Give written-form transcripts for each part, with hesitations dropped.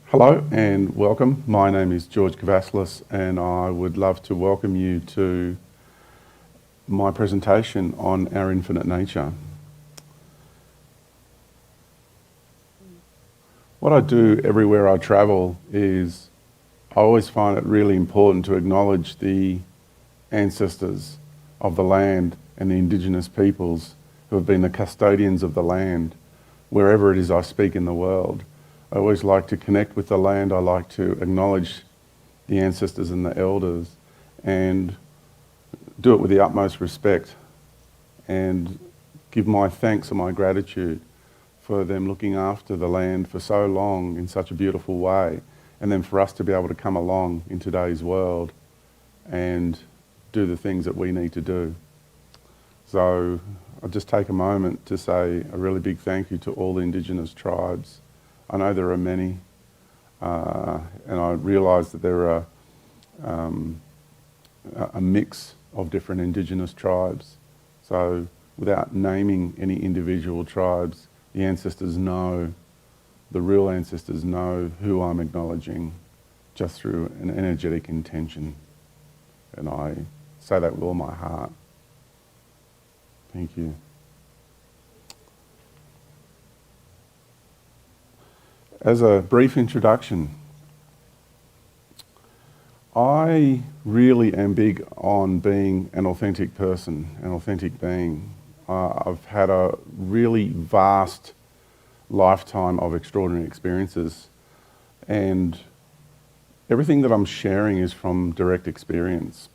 Hello and welcome. My name is George Kavassilas and I would love to welcome you to my presentation on our infinite nature. What I do everywhere I travel is I always find it really important to acknowledge the ancestors of the land and the indigenous peoples who have been the custodians of the land wherever it is I speak in the world. I always like to connect with the land. I like to acknowledge the ancestors and the elders and do it with the utmost respect and give my thanks and my gratitude for them looking after the land for so long in such a beautiful way, and then for us to be able to come along in today's world and do the things that we need to do. So I'll just take a moment to say a really big thank you to all the Indigenous tribes. I know there are many, and I realise that there are a mix of different Indigenous tribes. So without naming any individual tribes, the ancestors know, the real ancestors know who I'm acknowledging just through an energetic intention. And I say that with all my heart. Thank you. As a brief introduction, I really am big on being an authentic person, an authentic being. I've had a really vast lifetime of extraordinary experiences, and everything that I'm sharing is from direct experience,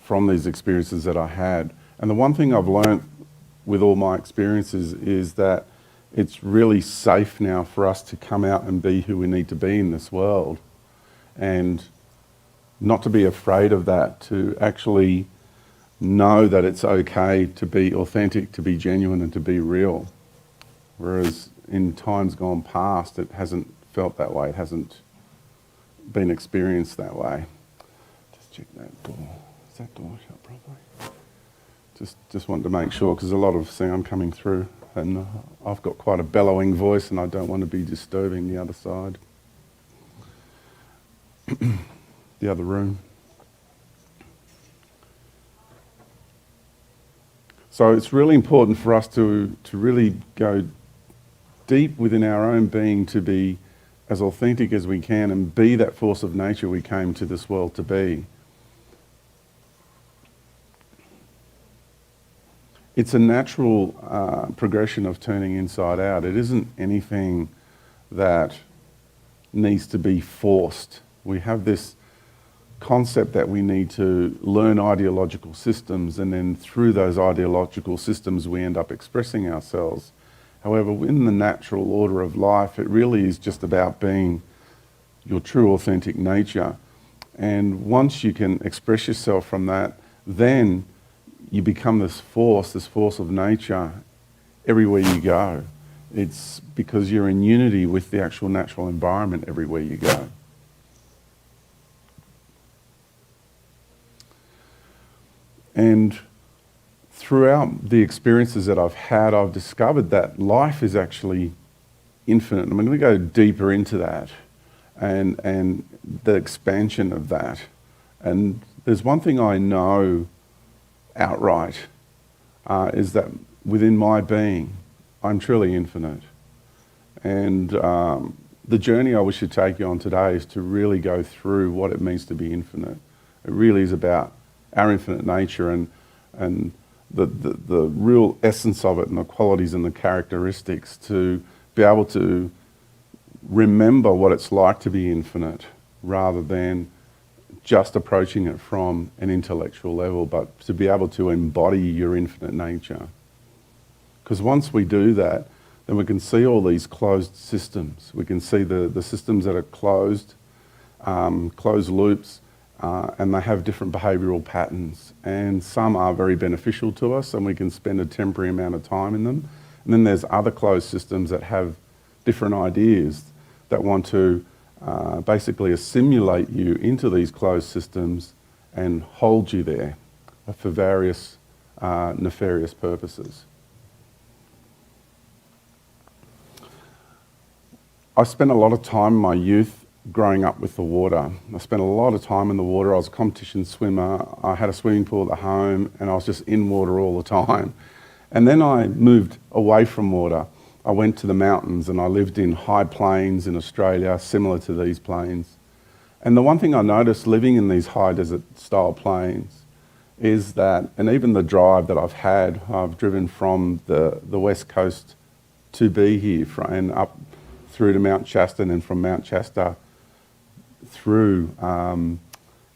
from these experiences that I had. And the one thing I've learnt with all my experiences is that it's really safe now for us to come out and be who we need to be in this world, and not to be afraid of that, to actually know that it's okay to be authentic, to be genuine and to be real. Whereas in times gone past, it hasn't felt that way, it hasn't been experienced that way. Just check that door. Is that door shut properly? Just wanted to make sure, because a lot of sound coming through, and I've got quite a bellowing voice and I don't want to be disturbing the other side. The other room. So it's really important for us to really go deep within our own being, to be as authentic as we can and be that force of nature we came to this world to be. It's a natural progression of turning inside out. It isn't anything that needs to be forced. We have this concept that we need to learn ideological systems, and then through those ideological systems we end up expressing ourselves. However, in the natural order of life, it really is just about being your true authentic nature. And once you can express yourself from that, then you become this force of nature everywhere you go. It's because you're in unity with the actual natural environment everywhere you go. And throughout the experiences that I've had, I've discovered that life is actually infinite. I'm going to go deeper into that and the expansion of that. And there's one thing I know outright, is that within my being, I'm truly infinite. And the journey I wish to take you on today is to really go through what it means to be infinite. It really is about our infinite nature and the real essence of it, and the qualities and the characteristics, to be able to remember what it's like to be infinite, rather than just approaching it from an intellectual level, but to be able to embody your infinite nature. Because once we do that, then we can see all these closed systems. We can see the systems that are closed loops, and they have different behavioural patterns. And some are very beneficial to us, and we can spend a temporary amount of time in them. And then there's other closed systems that have different ideas that want to basically assimilate you into these closed systems and hold you there for various nefarious purposes. I spent a lot of time in my youth growing up with the water. I spent a lot of time in the water. I was a competition swimmer. I had a swimming pool at home and I was just in water all the time. And then I moved away from water. I went to the mountains and I lived in high plains in Australia, similar to these plains. And the one thing I noticed living in these high desert style plains is that, and even the drive that I've driven from the west coast to be here and up through to Mount Shasta, and then from Mount Shasta through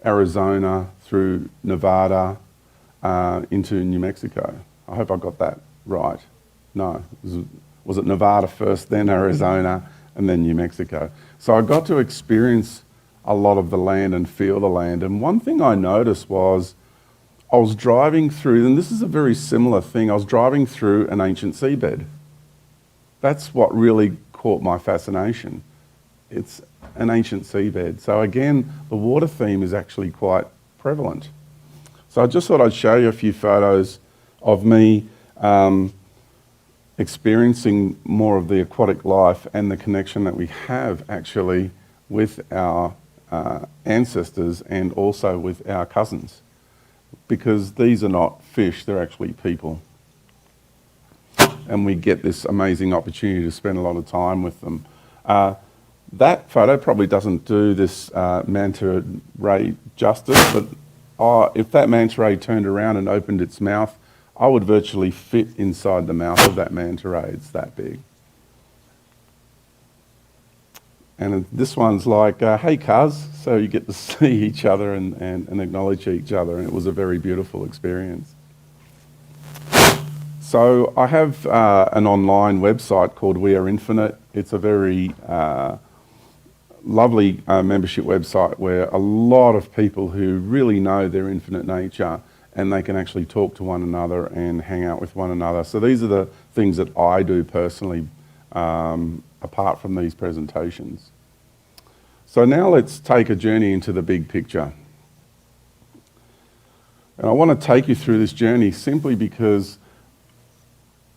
Arizona, through Nevada, into New Mexico. I hope I got that right. No, was it Nevada first, then Arizona, and then New Mexico? So I got to experience a lot of the land and feel the land. And one thing I noticed was I was driving through, and this is a very similar thing, I was driving through an ancient seabed. That's what really caught my fascination. It's an ancient seabed. So again, the water theme is actually quite prevalent. So I just thought I'd show you a few photos of me experiencing more of the aquatic life and the connection that we have actually with our ancestors and also with our cousins. Because these are not fish, they're actually people. And we get this amazing opportunity to spend a lot of time with them. That photo probably doesn't do this manta ray justice, but if that manta ray turned around and opened its mouth, I would virtually fit inside the mouth of that manta ray. It's that big. And this one's like, hey cuz, so you get to see each other and acknowledge each other, and it was a very beautiful experience. So I have an online website called We Are Infinite. It's a very lovely membership website where a lot of people who really know their infinite nature and they can actually talk to one another and hang out with one another. So these are the things that I do personally apart from these presentations. So now let's take a journey into the big picture. And I want to take you through this journey simply because,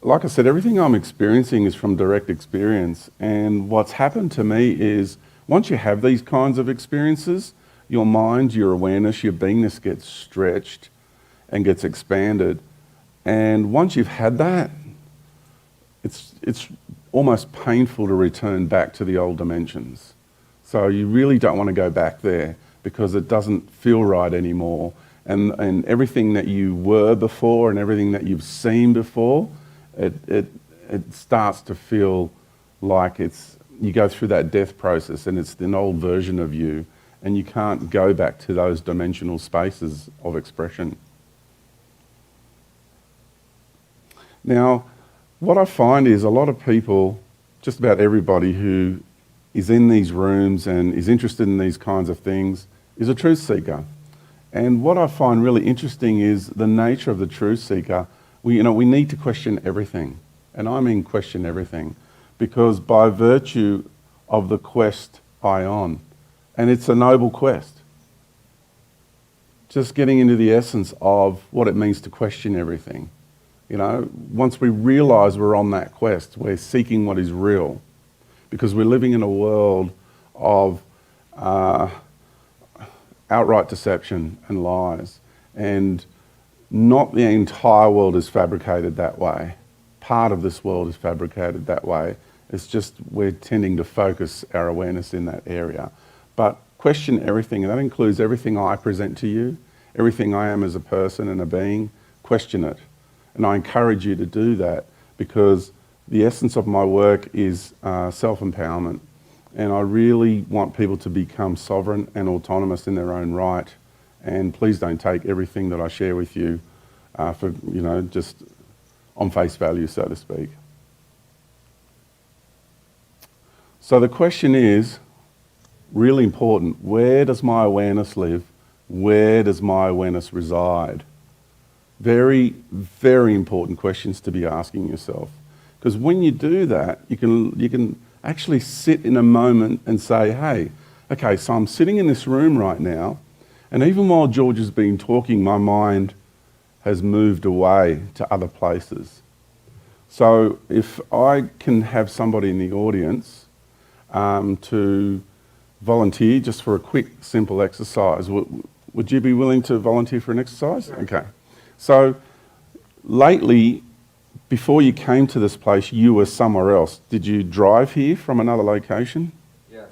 like I said, everything I'm experiencing is from direct experience. And what's happened to me is once you have these kinds of experiences, your mind, your awareness, your beingness gets stretched and gets expanded. And once you've had that, it's almost painful to return back to the old dimensions. So you really don't want to go back there because it doesn't feel right anymore. And everything that you were before and everything that you've seen before, it starts to feel like you go through that death process and it's an old version of you and you can't go back to those dimensional spaces of expression. Now, what I find is a lot of people, just about everybody who is in these rooms and is interested in these kinds of things, is a truth seeker. And what I find really interesting is the nature of the truth seeker. We need to question everything. And I mean question everything. Because by virtue of the quest on, and it's a noble quest, just getting into the essence of what it means to question everything. Once we realise we're on that quest, we're seeking what is real. Because we're living in a world of outright deception and lies. And not the entire world is fabricated that way. Part of this world is fabricated that way. It's just we're tending to focus our awareness in that area. But question everything, and that includes everything I present to you, everything I am as a person and a being, question it. And I encourage you to do that because the essence of my work is self-empowerment. And I really want people to become sovereign and autonomous in their own right. And please don't take everything that I share with you for, just on face value, so to speak. So the question is, really important, where does my awareness live? Where does my awareness reside? Very, very important questions to be asking yourself. Because when you do that, you can actually sit in a moment and say, hey, okay, so I'm sitting in this room right now, and even while George has been talking, my mind has moved away to other places. So if I can have somebody in the audience to volunteer just for a quick, simple exercise. Would you be willing to volunteer for an exercise? Sure. Okay. So, lately, before you came to this place, you were somewhere else. Did you drive here from another location? Yes.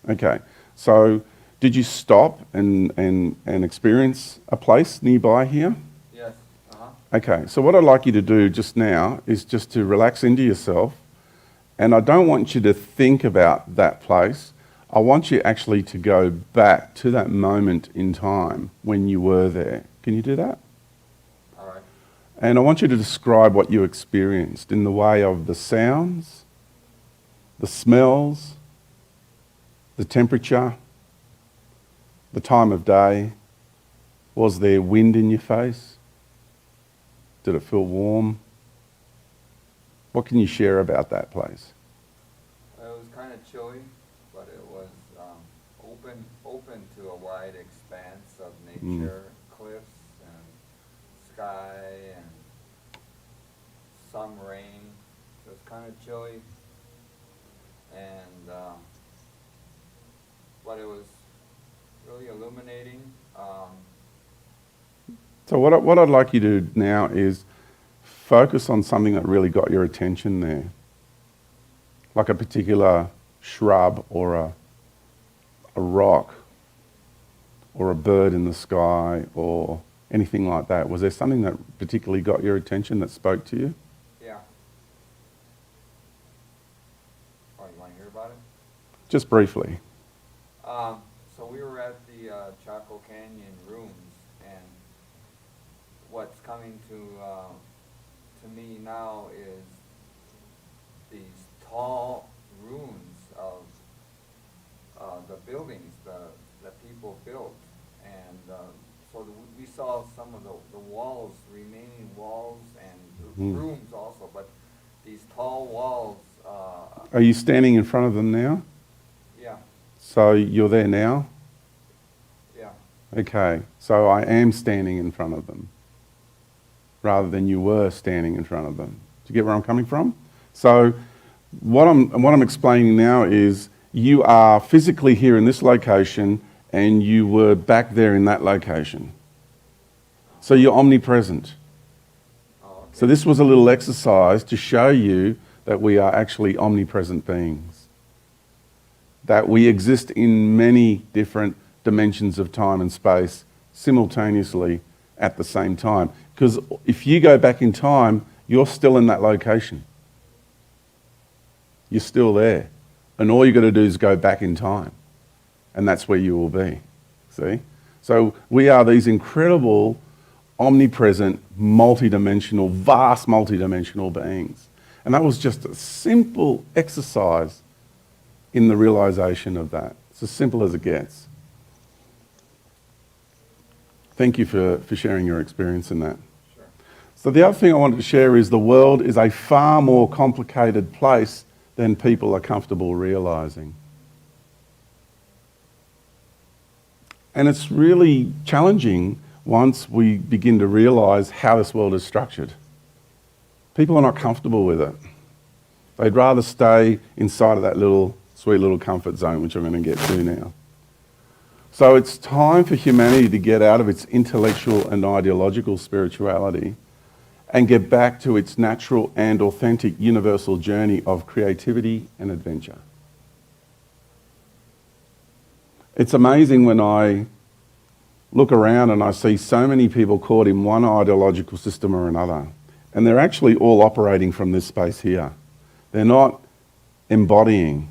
Okay. So, did you stop and experience a place nearby here? Yes. Uh-huh. Okay. So, what I'd like you to do just now is just to relax into yourself. And I don't want you to think about that place. I want you actually to go back to that moment in time when you were there. Can you do that? All right. And I want you to describe what you experienced in the way of the sounds, the smells, the temperature, the time of day. Was there wind in your face? Did it feel warm? What can you share about that place? It was kind of chilly, but it was open to a wide expanse of nature, cliffs and sky and some rain. So it was kind of chilly, and but it was really illuminating. So what I'd like you to do now is focus on something that really got your attention there. Like a particular shrub or a rock or a bird in the sky or anything like that. Was there something that particularly got your attention that spoke to you? Yeah. Oh, you want to hear about it? Just briefly. So we were at the Chaco Canyon ruins, and what's coming to me now is these tall ruins of the buildings that people built, and so we saw some of the walls, remaining walls, and rooms also, but these tall walls. Are you standing in front of them now? Yeah. So you're there now? Yeah. Okay, so I am standing in front of them rather than you were standing in front of them. Do you get where I'm coming from? So what I'm explaining now is you are physically here in this location and you were back there in that location. So you're omnipresent. Oh, okay. So this was a little exercise to show you that we are actually omnipresent beings. That we exist in many different dimensions of time and space simultaneously at the same time. Because if you go back in time, you're still in that location. You're still there. And all you've got to do is go back in time. And that's where you will be. See? So we are these incredible, omnipresent, multidimensional, vast multidimensional beings. And that was just a simple exercise in the realization of that. It's as simple as it gets. Thank you for sharing your experience in that. Sure. So the other thing I wanted to share is the world is a far more complicated place than people are comfortable realizing. And it's really challenging once we begin to realize how this world is structured. People are not comfortable with it. They'd rather stay inside of that sweet little comfort zone, which I'm going to get to now. So it's time for humanity to get out of its intellectual and ideological spirituality and get back to its natural and authentic universal journey of creativity and adventure. It's amazing when I look around and I see so many people caught in one ideological system or another, and they're actually all operating from this space here. They're not embodying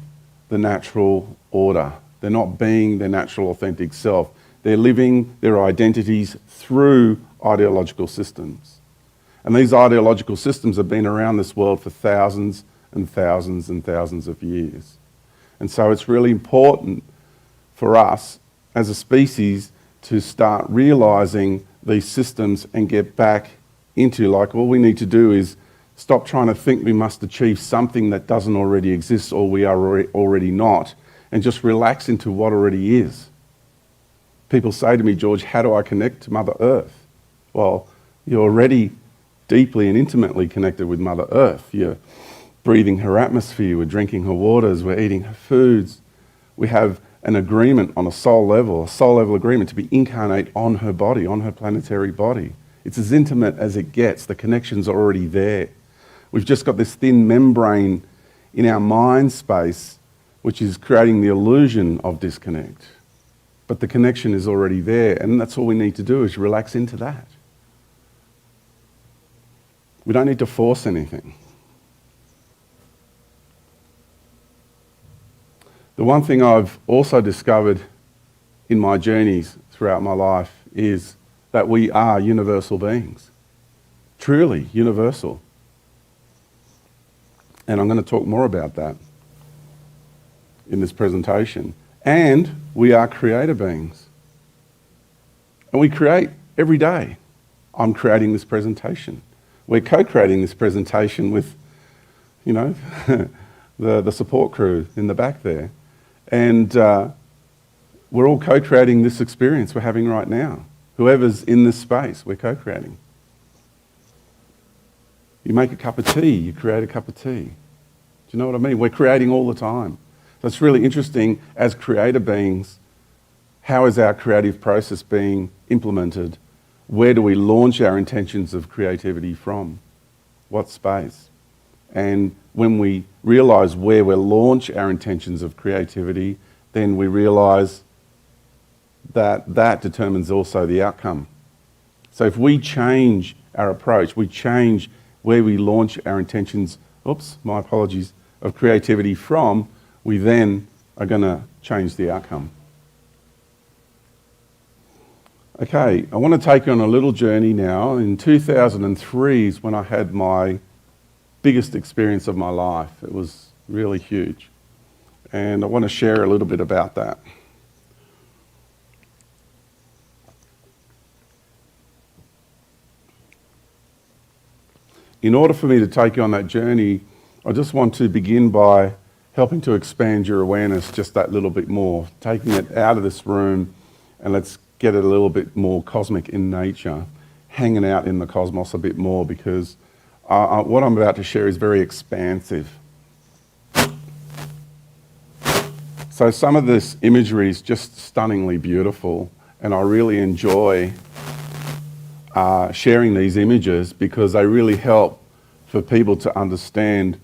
the natural order. They're not being their natural authentic self. They're living their identities through ideological systems. And these ideological systems have been around this world for thousands and thousands and thousands of years. And so it's really important for us as a species to start realizing these systems and get back into, like, all we need to do is stop trying to think we must achieve something that doesn't already exist or we are already not, and just relax into what already is. People say to me, George, how do I connect to Mother Earth? Well, you're already deeply and intimately connected with Mother Earth. You're breathing her atmosphere, we're drinking her waters, we're eating her foods. We have an agreement on a soul level agreement to be incarnate on her body, on her planetary body. It's as intimate as it gets. The connection's already there. We've just got this thin membrane in our mind space, which is creating the illusion of disconnect. But the connection is already there, and that's all we need to do is relax into that. We don't need to force anything. The one thing I've also discovered in my journeys throughout my life is that we are universal beings. Truly universal. And I'm going to talk more about that in this presentation. And we are creator beings. And we create every day. I'm creating this presentation. We're co-creating this presentation with, you know, the support crew in the back there. And we're all co-creating this experience we're having right now. Whoever's in this space, we're co-creating. You make a cup of tea, you create a cup of tea. Do you know what I mean? We're creating all the time. So it's really interesting, as creator beings, how is our creative process being implemented? Where do we launch our intentions of creativity from? What space? And when we realize where we launch our intentions of creativity, then we realize that that determines also the outcome. So if we change our approach, we change where we launch our intentions, my apologies, of creativity from, we then are going to change the outcome. Okay, I want to take you on a little journey now. In 2003 is when I had my biggest experience of my life. It was really huge. And I want to share a little bit about that. In order for me to take you on that journey, I just want to begin by helping to expand your awareness just that little bit more, taking it out of this room, and let's get it a little bit more cosmic in nature, hanging out in the cosmos a bit more, because what I'm about to share is very expansive. So some of this imagery is just stunningly beautiful, and I really enjoy sharing these images because they really help for people to understand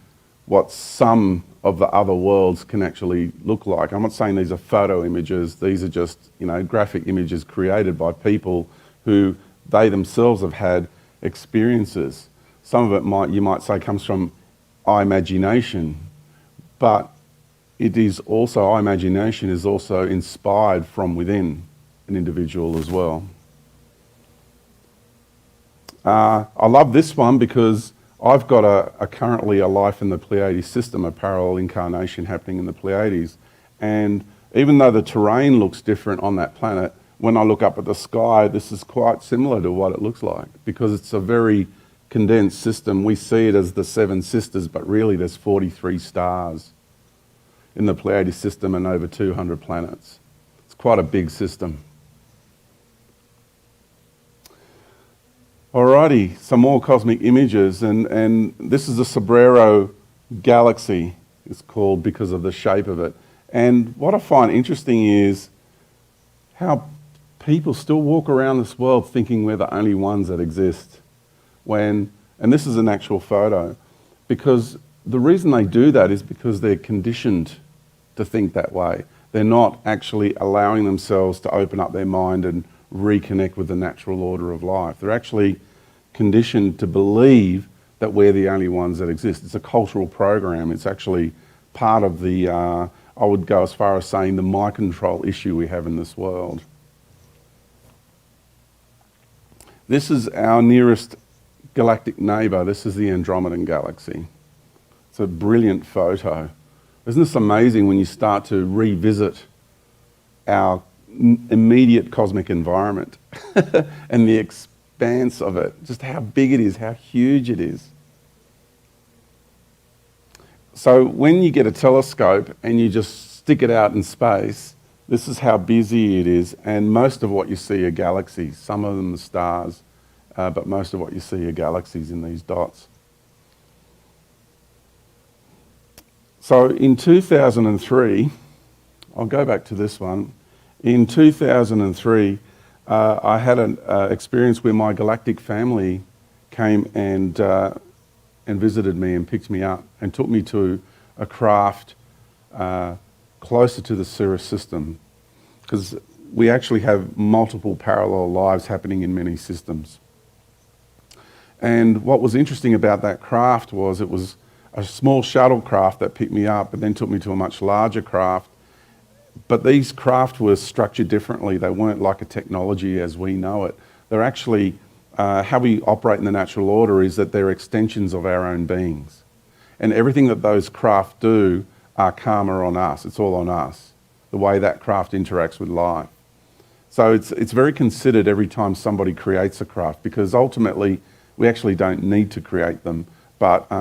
what some of the other worlds can actually look like. I'm not saying these are photo images, these are just, graphic images created by people who they themselves have had experiences. Some of it you might say comes from our imagination, but our imagination is also inspired from within an individual as well. I love this one because I've got currently a life in the Pleiades system, a parallel incarnation happening in the Pleiades. And even though the terrain looks different on that planet, when I look up at the sky, this is quite similar to what it looks like because it's a very condensed system. We see it as the Seven Sisters, but really there's 43 stars in the Pleiades system and over 200 planets. It's quite a big system. Alrighty, some more cosmic images, and this is the Sombrero Galaxy, it's called because of the shape of it. And what I find interesting is how people still walk around this world thinking we're the only ones that exist. And this is an actual photo, because the reason they do that is because they're conditioned to think that way. They're not actually allowing themselves to open up their mind and reconnect with the natural order of life. They're actually conditioned to believe that we're the only ones that exist. It's a cultural program. It's actually part of the, I would go as far as saying, the mind control issue we have in this world. This is our nearest galactic neighbour. This is the Andromedan Galaxy. It's a brilliant photo. Isn't this amazing when you start to revisit our immediate cosmic environment and the expanse of it, just how big it is, how huge it is. So when you get a telescope and you just stick it out in space, this is how busy it is, and most of what you see are galaxies. Some of them are stars, but most of what you see are galaxies in these dots. So in 2003, I'll go back to this one. In 2003, I had an experience where my galactic family came and visited me and picked me up and took me to a craft closer to the Sirius system, because we actually have multiple parallel lives happening in many systems. And what was interesting about that craft was it was a small shuttlecraft that picked me up and then took me to a much larger craft. But these craft were structured differently. They weren't like a technology as we know it. They're actually, how we operate in the natural order is that they're extensions of our own beings. And everything that those craft do are karma on us. It's all on us, the way that craft interacts with life. So it's very considered every time somebody creates a craft, because ultimately we actually don't need to create them. But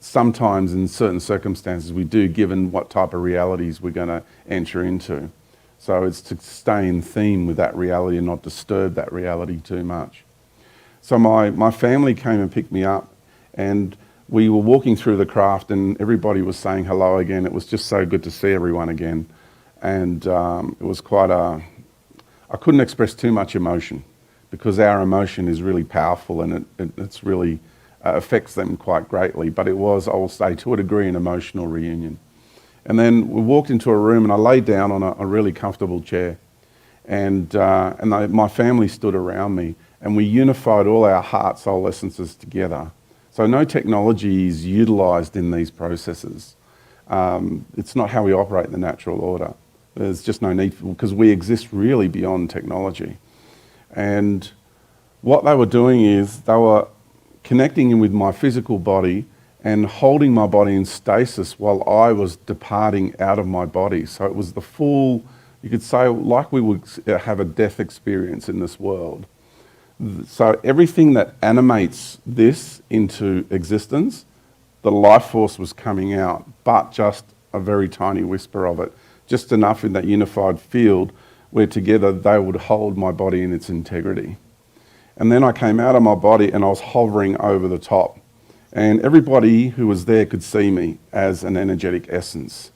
sometimes in certain circumstances we do, given what type of realities we're going to enter into. So it's to stay in theme with that reality and not disturb that reality too much. So my family came and picked me up, and we were walking through the craft and everybody was saying hello again. It was just so good to see everyone again. And it was quite I couldn't express too much emotion, because our emotion is really powerful and it's really affects them quite greatly. But it was, I will say, to a degree, an emotional reunion. And then we walked into a room and I laid down on a really comfortable chair, and my family stood around me, and we unified all our heart soul essences together. So no technology is utilised in these processes. It's not how we operate in the natural order. There's just no need, because we exist really beyond technology. And what they were doing is they were connecting in with my physical body and holding my body in stasis while I was departing out of my body. So it was the full, you could say, like we would have a death experience in this world. So everything that animates this into existence, the life force was coming out, but just a very tiny whisper of it, just enough in that unified field where together they would hold my body in its integrity. And then I came out of my body and I was hovering over the top. And everybody who was there could see me as an energetic essence.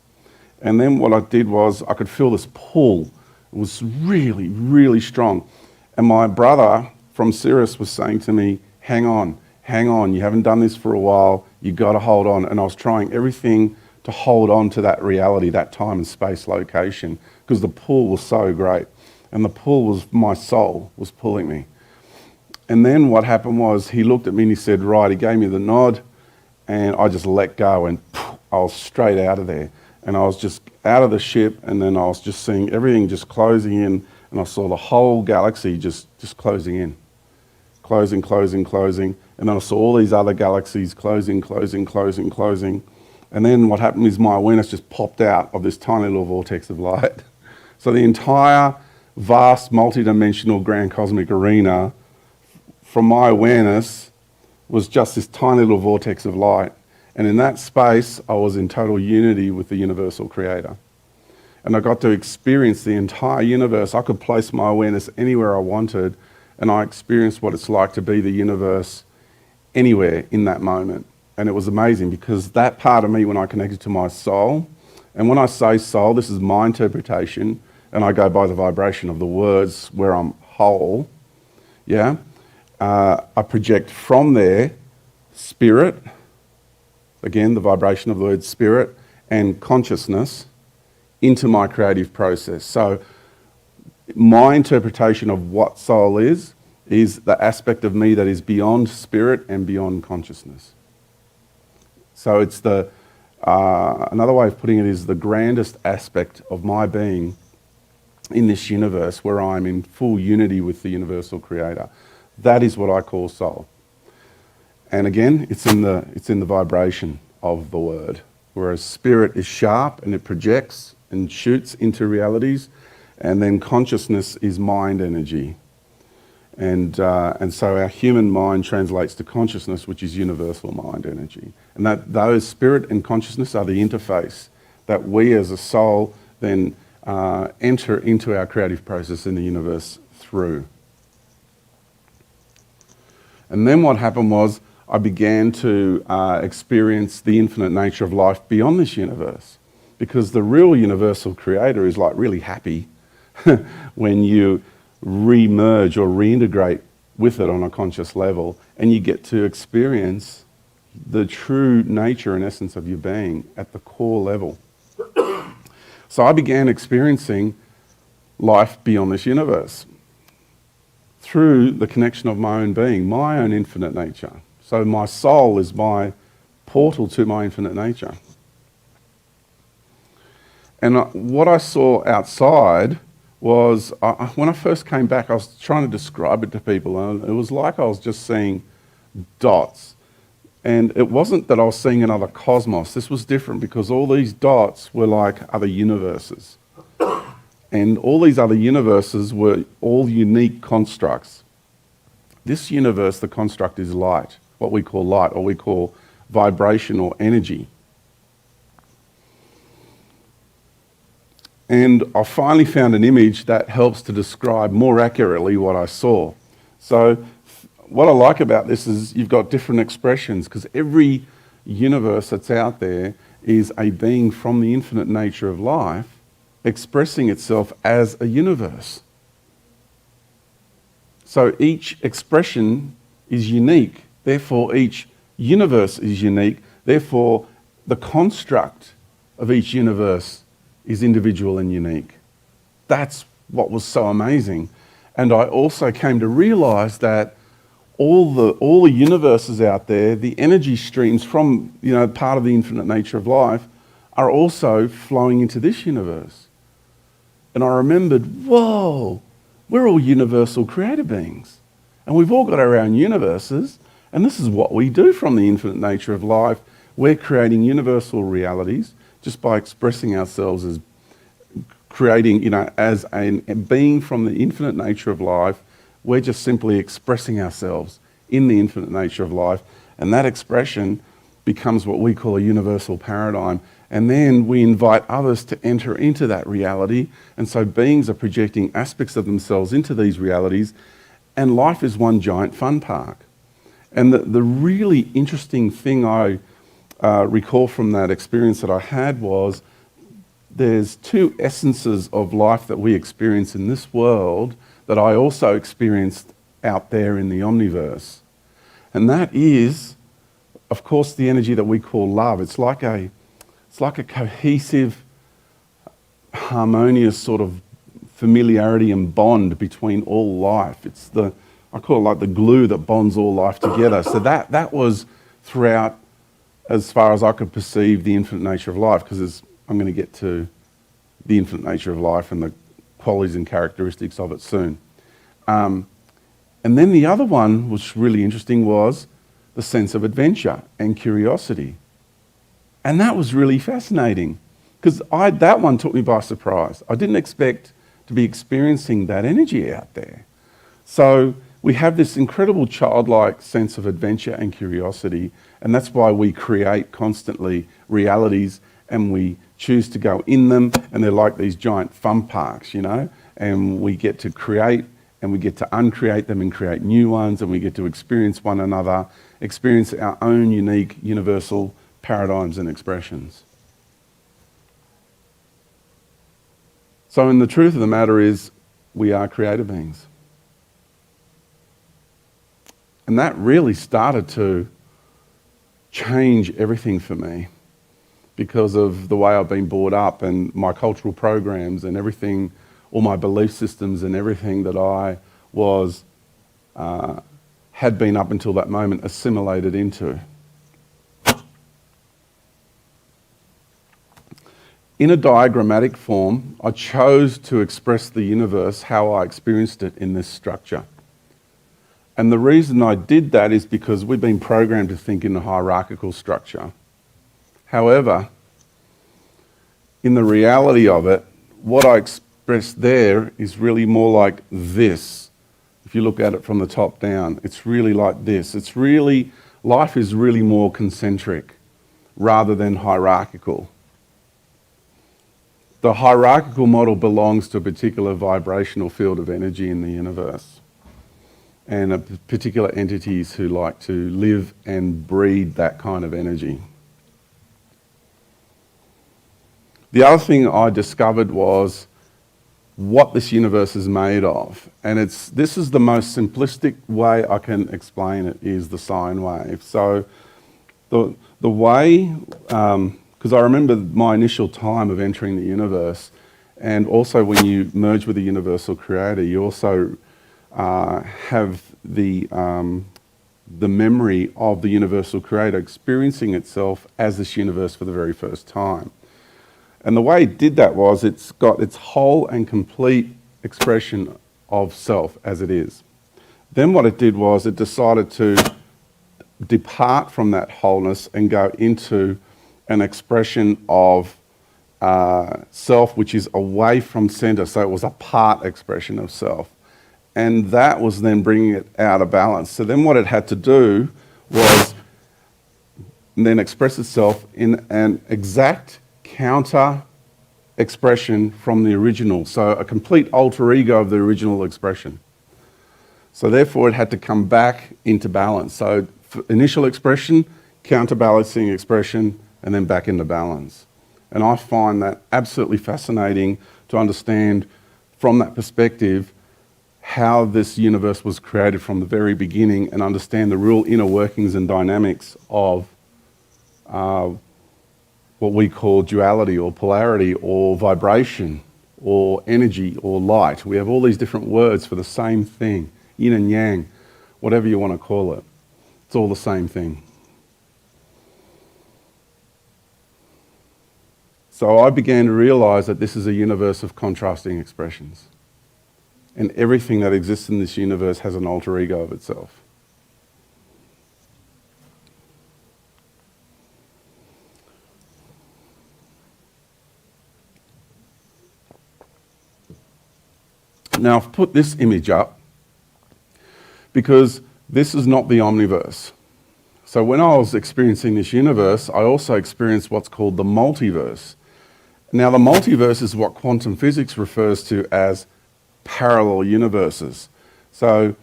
And then what I did was I could feel this pull. It was really, really strong. And my brother from Sirius was saying to me, hang on, you haven't done this for a while, you got to hold on. And I was trying everything to hold on to that reality, that time and space location, because the pull was so great. And the pull was, my soul was pulling me. And then what happened was he looked at me and he said, right, he gave me the nod, and I just let go, and I was straight out of there. And I was just out of the ship, and then I was just seeing everything just closing in, and I saw the whole galaxy just closing in. Closing. And then I saw all these other galaxies closing. And then what happened is my awareness just popped out of this tiny little vortex of light. So the entire vast multi-dimensional grand cosmic arena, from my awareness, was just this tiny little vortex of light. And in that space, I was in total unity with the universal creator. And I got to experience the entire universe. I could place my awareness anywhere I wanted, and I experienced what it's like to be the universe anywhere in that moment. And it was amazing, because that part of me, when I connected to my soul, and when I say soul, this is my interpretation, and I go by the vibration of the words where I'm whole, yeah? I project from there spirit, again, the vibration of the word spirit, and consciousness into my creative process. So my interpretation of what soul is the aspect of me that is beyond spirit and beyond consciousness. So it's the, another way of putting it is the grandest aspect of my being in this universe, where I'm in full unity with the universal creator. That is what I call soul. And again, it's in the vibration of the word. Whereas spirit is sharp and it projects and shoots into realities, and then consciousness is mind energy. And so our human mind translates to consciousness, which is universal mind energy. And that those spirit and consciousness are the interface that we as a soul then enter into our creative process in the universe through. And then what happened was I began to experience the infinite nature of life beyond this universe. Because the real universal creator is like really happy when you re-merge or reintegrate with it on a conscious level, and you get to experience the true nature and essence of your being at the core level. So I began experiencing life beyond this universe through the connection of my own being, my own infinite nature. So my soul is my portal to my infinite nature. And what I saw outside was, when I first came back, I was trying to describe it to people, and it was like I was just seeing dots. And it wasn't that I was seeing another cosmos. This was different because all these dots were like other universes. And all these other universes were all unique constructs. This universe, the construct is light, what we call light, or we call vibration or energy. And I finally found an image that helps to describe more accurately what I saw. So what I like about this is you've got different expressions, because every universe that's out there is a being from the infinite nature of life expressing itself as a universe. So each expression is unique, therefore each universe is unique, therefore the construct of each universe is individual and unique. That's what was so amazing. And I also came to realize that all the universes out there, the energy streams from, part of the infinite nature of life, are also flowing into this universe. And I remembered, whoa, we're all universal creator beings. And we've all got our own universes, and this is what we do from the infinite nature of life. We're creating universal realities just by expressing ourselves as creating, as a being from the infinite nature of life. We're just simply expressing ourselves in the infinite nature of life, and that expression becomes what we call a universal paradigm. And then we invite others to enter into that reality, and so beings are projecting aspects of themselves into these realities, and life is one giant fun park. And the really interesting thing I recall from that experience that I had was there's two essences of life that we experience in this world that I also experienced out there in the omniverse. And that is, of course, the energy that we call love. It's like a cohesive, harmonious sort of familiarity and bond between all life. I call it like the glue that bonds all life together. So that was throughout, as far as I could perceive, the infinite nature of life, because I'm going to get to the infinite nature of life and the qualities and characteristics of it soon. And then the other one, which was really interesting, was the sense of adventure and curiosity. And that was really fascinating, because that one took me by surprise. I didn't expect to be experiencing that energy out there. So we have this incredible childlike sense of adventure and curiosity, and that's why we create constantly realities, and we choose to go in them, and they're like these giant fun parks, and we get to create, and we get to uncreate them and create new ones, and we get to experience one another, experience our own unique universal paradigms and expressions. So the truth of the matter is, we are creator beings. And that really started to change everything for me, because of the way I've been brought up and my cultural programs and everything, all my belief systems and everything that I was, had been up until that moment assimilated into. In a diagrammatic form, I chose to express the universe how I experienced it in this structure. And the reason I did that is because we've been programmed to think in a hierarchical structure. However, in the reality of it, what I expressed there is really more like this. If you look at it from the top down, it's really like this. Life is really more concentric rather than hierarchical. The hierarchical model belongs to a particular vibrational field of energy in the universe. and particular entities who like to live and breed that kind of energy. The other thing I discovered was what this universe is made of. And this is the most simplistic way I can explain it, is the sine wave. So the way, because I remember my initial time of entering the universe, and also when you merge with the universal creator, you also have the memory of the universal creator experiencing itself as this universe for the very first time. And the way it did that was it's got its whole and complete expression of self as it is. Then what it did was it decided to depart from that wholeness and go into an expression of self which is away from center. So it was a part expression of self. And that was then bringing it out of balance. So then what it had to do was then express itself in an exact counter expression from the original. So a complete alter ego of the original expression. So therefore it had to come back into balance. So initial expression, counterbalancing expression, and then back into balance. And I find that absolutely fascinating to understand from that perspective how this universe was created from the very beginning, and understand the real inner workings and dynamics of what we call duality or polarity or vibration or energy or light. We have all these different words for the same thing, yin and yang, whatever you want to call it. It's all the same thing. So I began to realize that this is a universe of contrasting expressions. And everything that exists in this universe has an alter ego of itself. Now I've put this image up because this is not the omniverse. So when I was experiencing this universe, I also experienced what's called the multiverse. Now the multiverse is what quantum physics refers to as parallel universes. So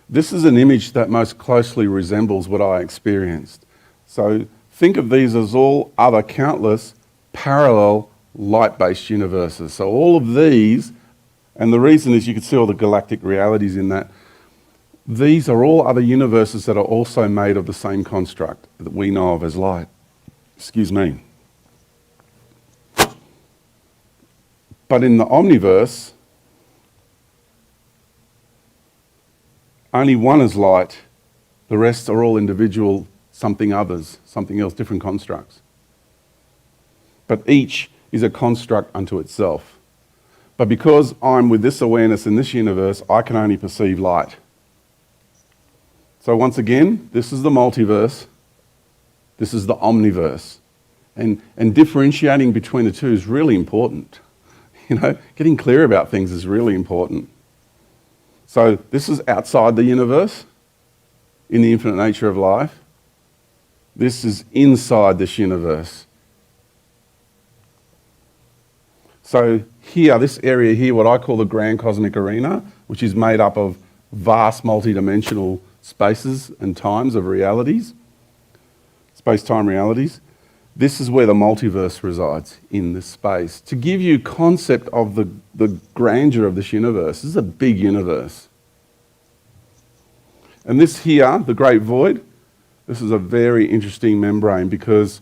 this is an image that most closely resembles what I experienced. So think of these as all other countless parallel light-based universes. So all of these, and the reason is you can see all the galactic realities in that, these are all other universes that are also made of the same construct that we know of as light. Excuse me. But in the omniverse, only one is light. The rest are all individual something others, something else, different constructs. But each is a construct unto itself. But because I'm with this awareness in this universe, I can only perceive light. So once again, this is the multiverse, this is the omniverse. And differentiating between the two is really important. You know, getting clear about things is really important. So this is outside the universe, in the infinite nature of life. This is inside this universe. So here, this area here, what I call the grand cosmic arena, which is made up of vast multidimensional spaces and times of realities, space-time realities. This is where the multiverse resides, in this space. To give you concept of the grandeur of this universe, this is a big universe. And this here, the great void, this is a very interesting membrane, because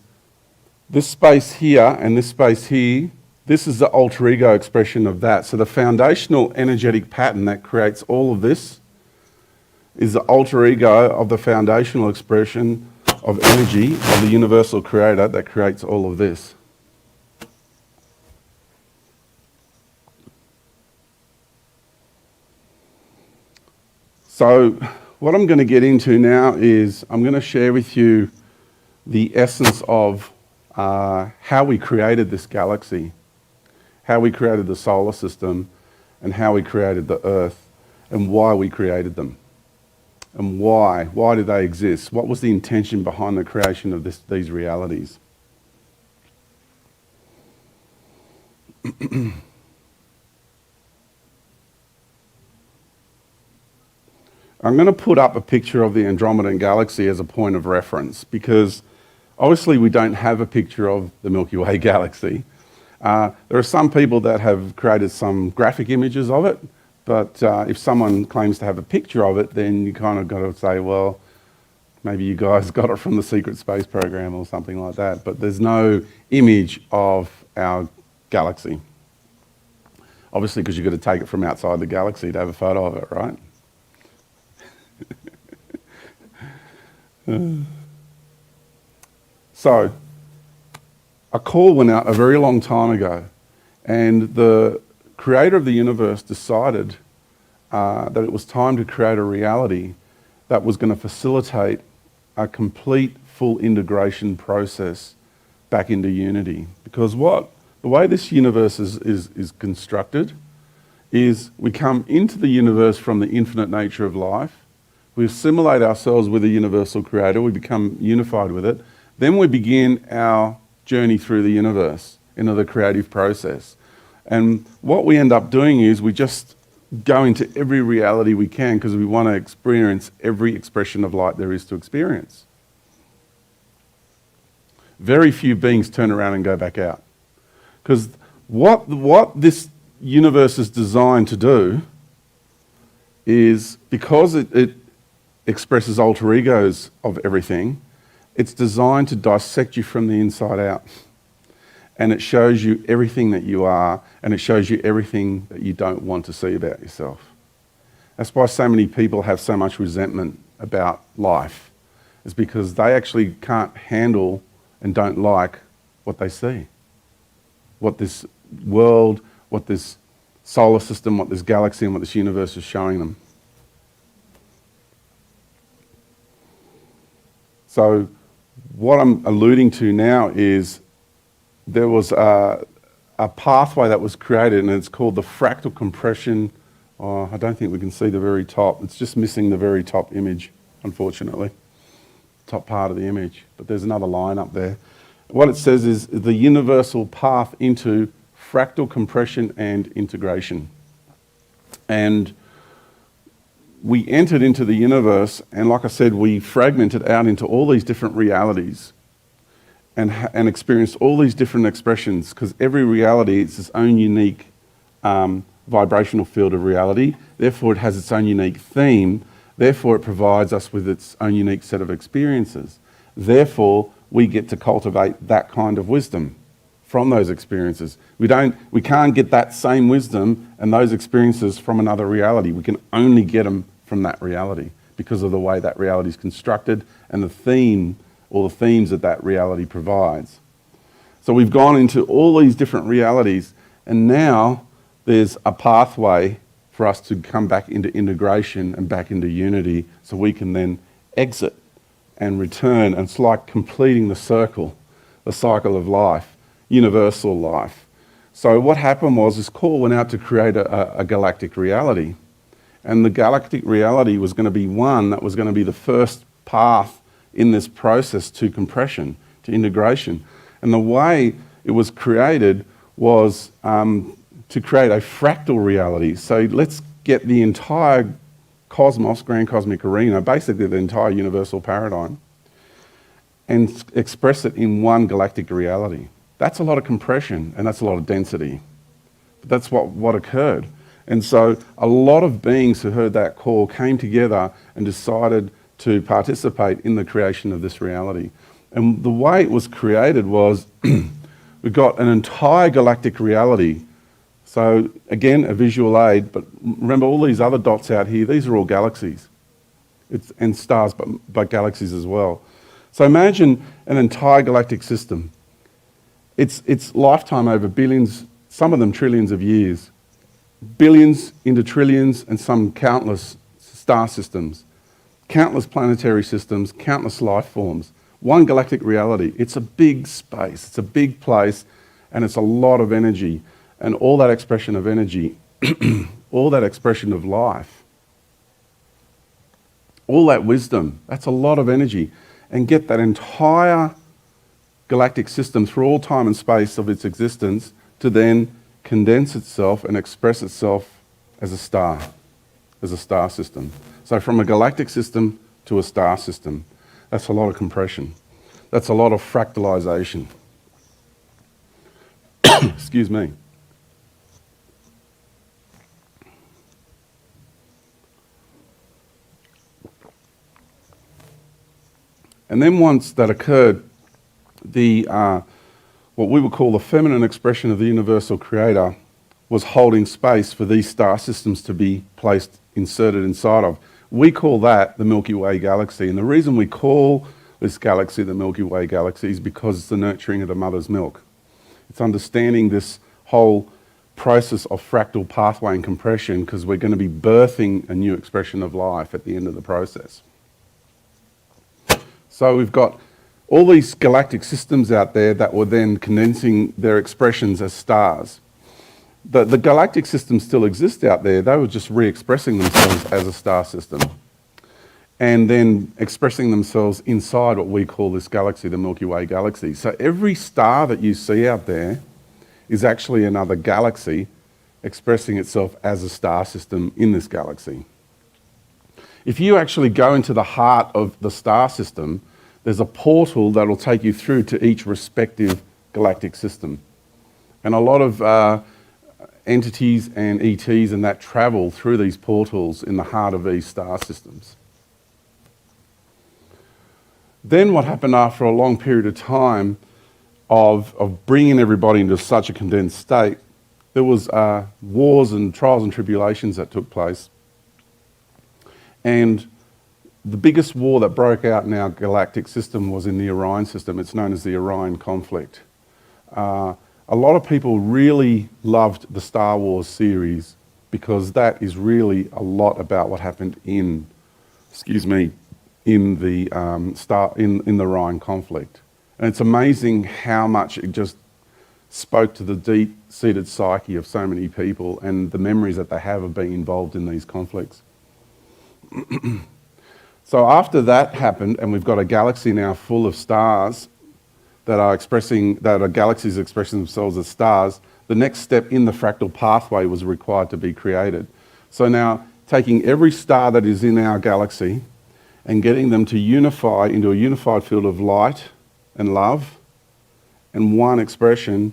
this space here and this space here, this is the alter ego expression of that. So the foundational energetic pattern that creates all of this is the alter ego of the foundational expression of energy of the universal creator that creates all of this. So what I'm going to get into now is I'm going to share with you the essence of how we created this galaxy, how we created the solar system, and how we created the Earth, and why we created them. And why? Why do they exist? What was the intention behind the creation of these realities? I'm going to put up a picture of the Andromedan galaxy as a point of reference because obviously we don't have a picture of the Milky Way galaxy. There are some people that have created some graphic images of it, but if someone claims to have a picture of it, then you kind of got to say, well, maybe you guys got it from the secret space program or something like that, but there's no image of our galaxy. Obviously, because you've got to take it from outside the galaxy to have a photo of it, right? So, a call went out a very long time ago, and the creator of the universe decided that it was time to create a reality that was going to facilitate a complete, full integration process back into unity. Because the way this universe is constructed is we come into the universe from the infinite nature of life, we assimilate ourselves with the universal creator, we become unified with it, then we begin our journey through the universe into the creative process. And what we end up doing is we just go into every reality we can because we want to experience every expression of light there is to experience. Very few beings turn around and go back out. Because what this universe is designed to do is, because it expresses alter egos of everything, it's designed to dissect you from the inside out. And it shows you everything that you are, and it shows you everything that you don't want to see about yourself. That's why so many people have so much resentment about life. It's because they actually can't handle and don't like what they see. What this world, what this solar system, what this galaxy and what this universe is showing them. So what I'm alluding to now is there was a pathway that was created, and it's called the fractal compression. Oh, I don't think we can see the very top. It's just missing the very top image, unfortunately. Top part of the image. But there's another line up there. What it says is the universal path into fractal compression and integration. And we entered into the universe, and like I said, we fragmented out into all these different realities and experienced all these different expressions, because every reality is its own unique vibrational field of reality. Therefore, it has its own unique theme. Therefore, it provides us with its own unique set of experiences. Therefore, we get to cultivate that kind of wisdom from those experiences. We can't get that same wisdom and those experiences from another reality. We can only get them from that reality because of the way that reality is constructed and the theme or the themes that that reality provides. So we've gone into all these different realities, and now there's a pathway for us to come back into integration and back into unity, so we can then exit and return. And it's like completing the cycle of life, universal life. So what happened was this call went out to create a galactic reality. And the galactic reality was going to be one that was going to be the first path in this process to compression, to integration. And the way it was created was to create a fractal reality. So let's get the entire cosmos, grand cosmic arena, basically the entire universal paradigm, and express it in one galactic reality. That's a lot of compression and that's a lot of density. But that's what occurred. And so a lot of beings who heard that call came together and decided to participate in the creation of this reality. And the way it was created was we got an entire galactic reality. So again, a visual aid, but remember all these other dots out here, these are all galaxies. And stars, but galaxies as well. So imagine an entire galactic system. Its lifetime over billions, some of them trillions of years. Billions into trillions, and some countless star systems. Countless planetary systems, countless life forms. One galactic reality. It's a big space, it's a big place, and it's a lot of energy. And all that expression of energy, all that expression of life, all that wisdom, that's a lot of energy. And get that entire galactic system through all time and space of its existence to then condense itself and express itself as a star system. So from a galactic system to a star system, that's a lot of compression. That's a lot of fractalization. Excuse me. And then once that occurred, what we would call the feminine expression of the universal creator was holding space for these star systems to be inserted inside of. We call that the Milky Way galaxy. And the reason we call this galaxy the Milky Way galaxy is because it's the nurturing of the mother's milk. It's understanding this whole process of fractal pathway and compression, because we're going to be birthing a new expression of life at the end of the process. So we've got all these galactic systems out there that were then condensing their expressions as stars. The galactic systems still exist out there. They were just re-expressing themselves as a star system and then expressing themselves inside what we call this galaxy, the Milky Way galaxy. So every star that you see out there is actually another galaxy expressing itself as a star system in this galaxy. If you actually go into the heart of the star system, there's a portal that will take you through to each respective galactic system. And a lot of entities and ETs and that travel through these portals in the heart of these star systems. Then what happened after a long period of time of bringing everybody into such a condensed state, there was wars and trials and tribulations that took place. And the biggest war that broke out in our galactic system was in the Orion system. It's known as the Orion conflict. A lot of people really loved the Star Wars series because that is really a lot about what happened in the Orion conflict. And it's amazing how much it just spoke to the deep-seated psyche of so many people and the memories that they have of being involved in these conflicts. So after that happened, and we've got a galaxy now full of stars that are galaxies expressing themselves as stars, the next step in the fractal pathway was required to be created. So now, taking every star that is in our galaxy and getting them to unify into a unified field of light and love and one expression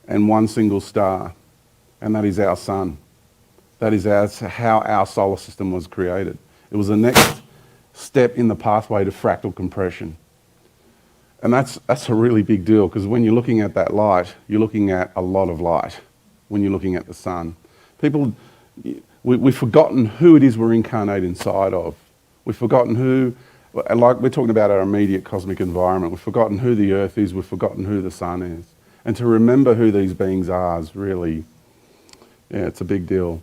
and one single star, and that is our sun. That is how our solar system was created. It was the next step in the pathway to fractal compression. And that's a really big deal, because when you're looking at that light, you're looking at a lot of light when you're looking at the sun. We've forgotten who it is we're incarnate inside of. We've forgotten who, like we're talking about our immediate cosmic environment, we've forgotten who the earth is, we've forgotten who the sun is. And to remember who these beings are is really, it's a big deal.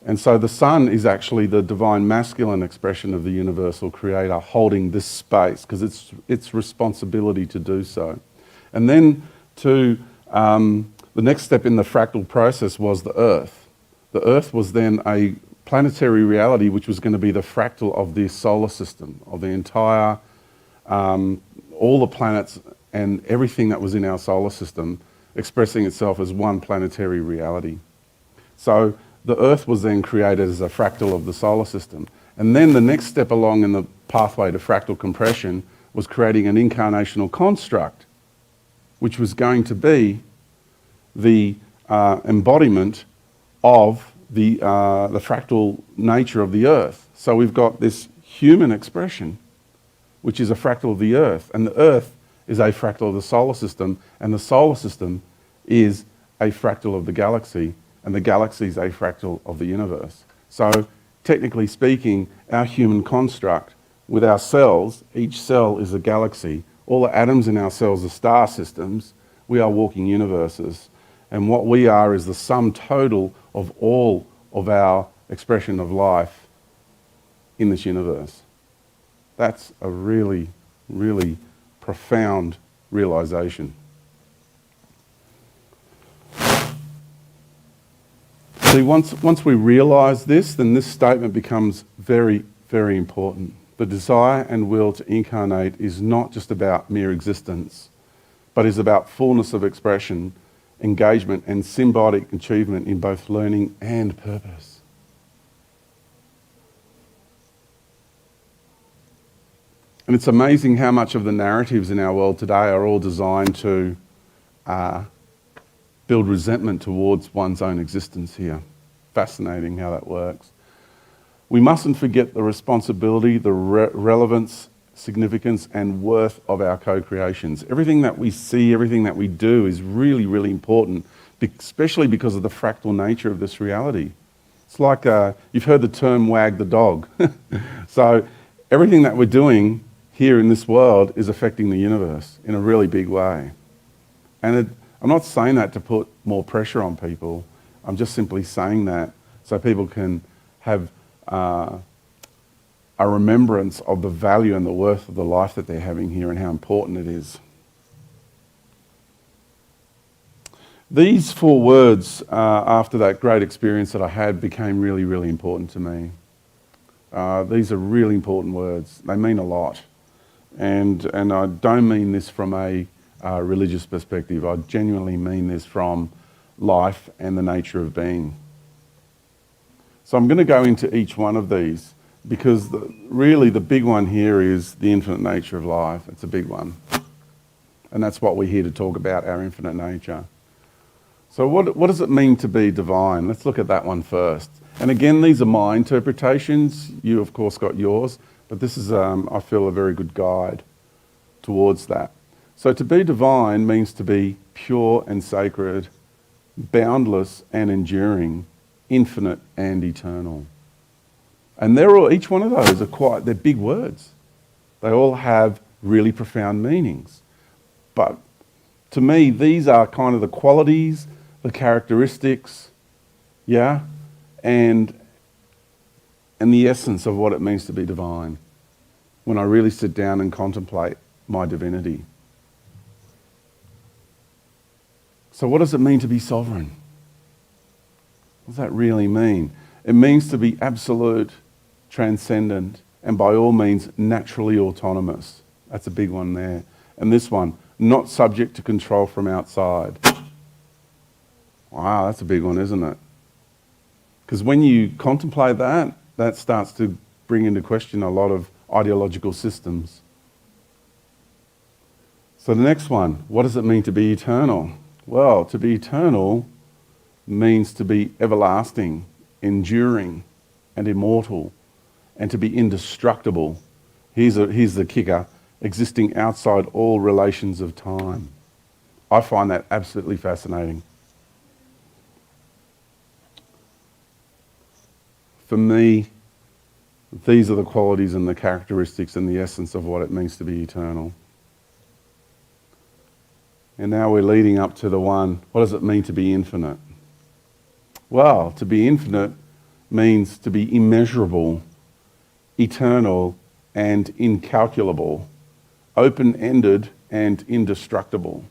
And so the sun is actually the divine masculine expression of the universal creator holding this space, because it's its responsibility to do so. And then the next step in the fractal process was the earth. The earth was then a planetary reality which was going to be the fractal of the solar system, of the entire, all the planets and everything that was in our solar system expressing itself as one planetary reality. So the earth was then created as a fractal of the solar system. And then the next step along in the pathway to fractal compression was creating an incarnational construct, which was going to be the embodiment of the fractal nature of the earth. So we've got this human expression, which is a fractal of the earth. And the earth is a fractal of the solar system. And the solar system is a fractal of the galaxy. And the galaxy is a fractal of the universe. So, technically speaking, our human construct with our cells, each cell is a galaxy. All the atoms in our cells are star systems. We are walking universes. And what we are is the sum total of all of our expression of life in this universe. That's a really, really profound realization. See, once we realise this, then this statement becomes very, very important. The desire and will to incarnate is not just about mere existence, but is about fullness of expression, engagement, and symbiotic achievement in both learning and purpose. And it's amazing how much of the narratives in our world today are all designed to build resentment towards one's own existence here. Fascinating how that works. We mustn't forget the responsibility, the relevance, significance and worth of our co-creations. Everything that we see, everything that we do is really, really important, especially because of the fractal nature of this reality. It's like, you've heard the term wag the dog. So everything that we're doing here in this world is affecting the universe in a really big way. And I'm not saying that to put more pressure on people. I'm just simply saying that so people can have a remembrance of the value and the worth of the life that they're having here and how important it is. These 4 words, after that great experience that I had, became really, really important to me. These are really important words. They mean a lot. And I don't mean this from a religious perspective. I genuinely mean this from life and the nature of being. So I'm going to go into each one of these because really the big one here is the infinite nature of life. It's a big one. And that's what we're here to talk about, our infinite nature. So what does it mean to be divine? Let's look at that one first. And again, these are my interpretations. You, of course, got yours. But this is, I feel, a very good guide towards that. So to be divine means to be pure and sacred, boundless and enduring, infinite and eternal. And each one of those they're big words. They all have really profound meanings. But to me, these are kind of the qualities, the characteristics, and the essence of what it means to be divine when I really sit down and contemplate my divinity. So what does it mean to be sovereign? What does that really mean? It means to be absolute, transcendent, and by all means naturally autonomous. That's a big one there. And this one, not subject to control from outside. Wow, that's a big one, isn't it? Because when you contemplate that, that starts to bring into question a lot of ideological systems. So the next one, what does it mean to be eternal? Well, to be eternal means to be everlasting, enduring, and immortal, and to be indestructible. Here's the kicker, existing outside all relations of time. I find that absolutely fascinating. For me, these are the qualities and the characteristics and the essence of what it means to be eternal. And now we're leading up to the one, what does it mean to be infinite? Well, to be infinite means to be immeasurable, eternal, and incalculable, open-ended and indestructible.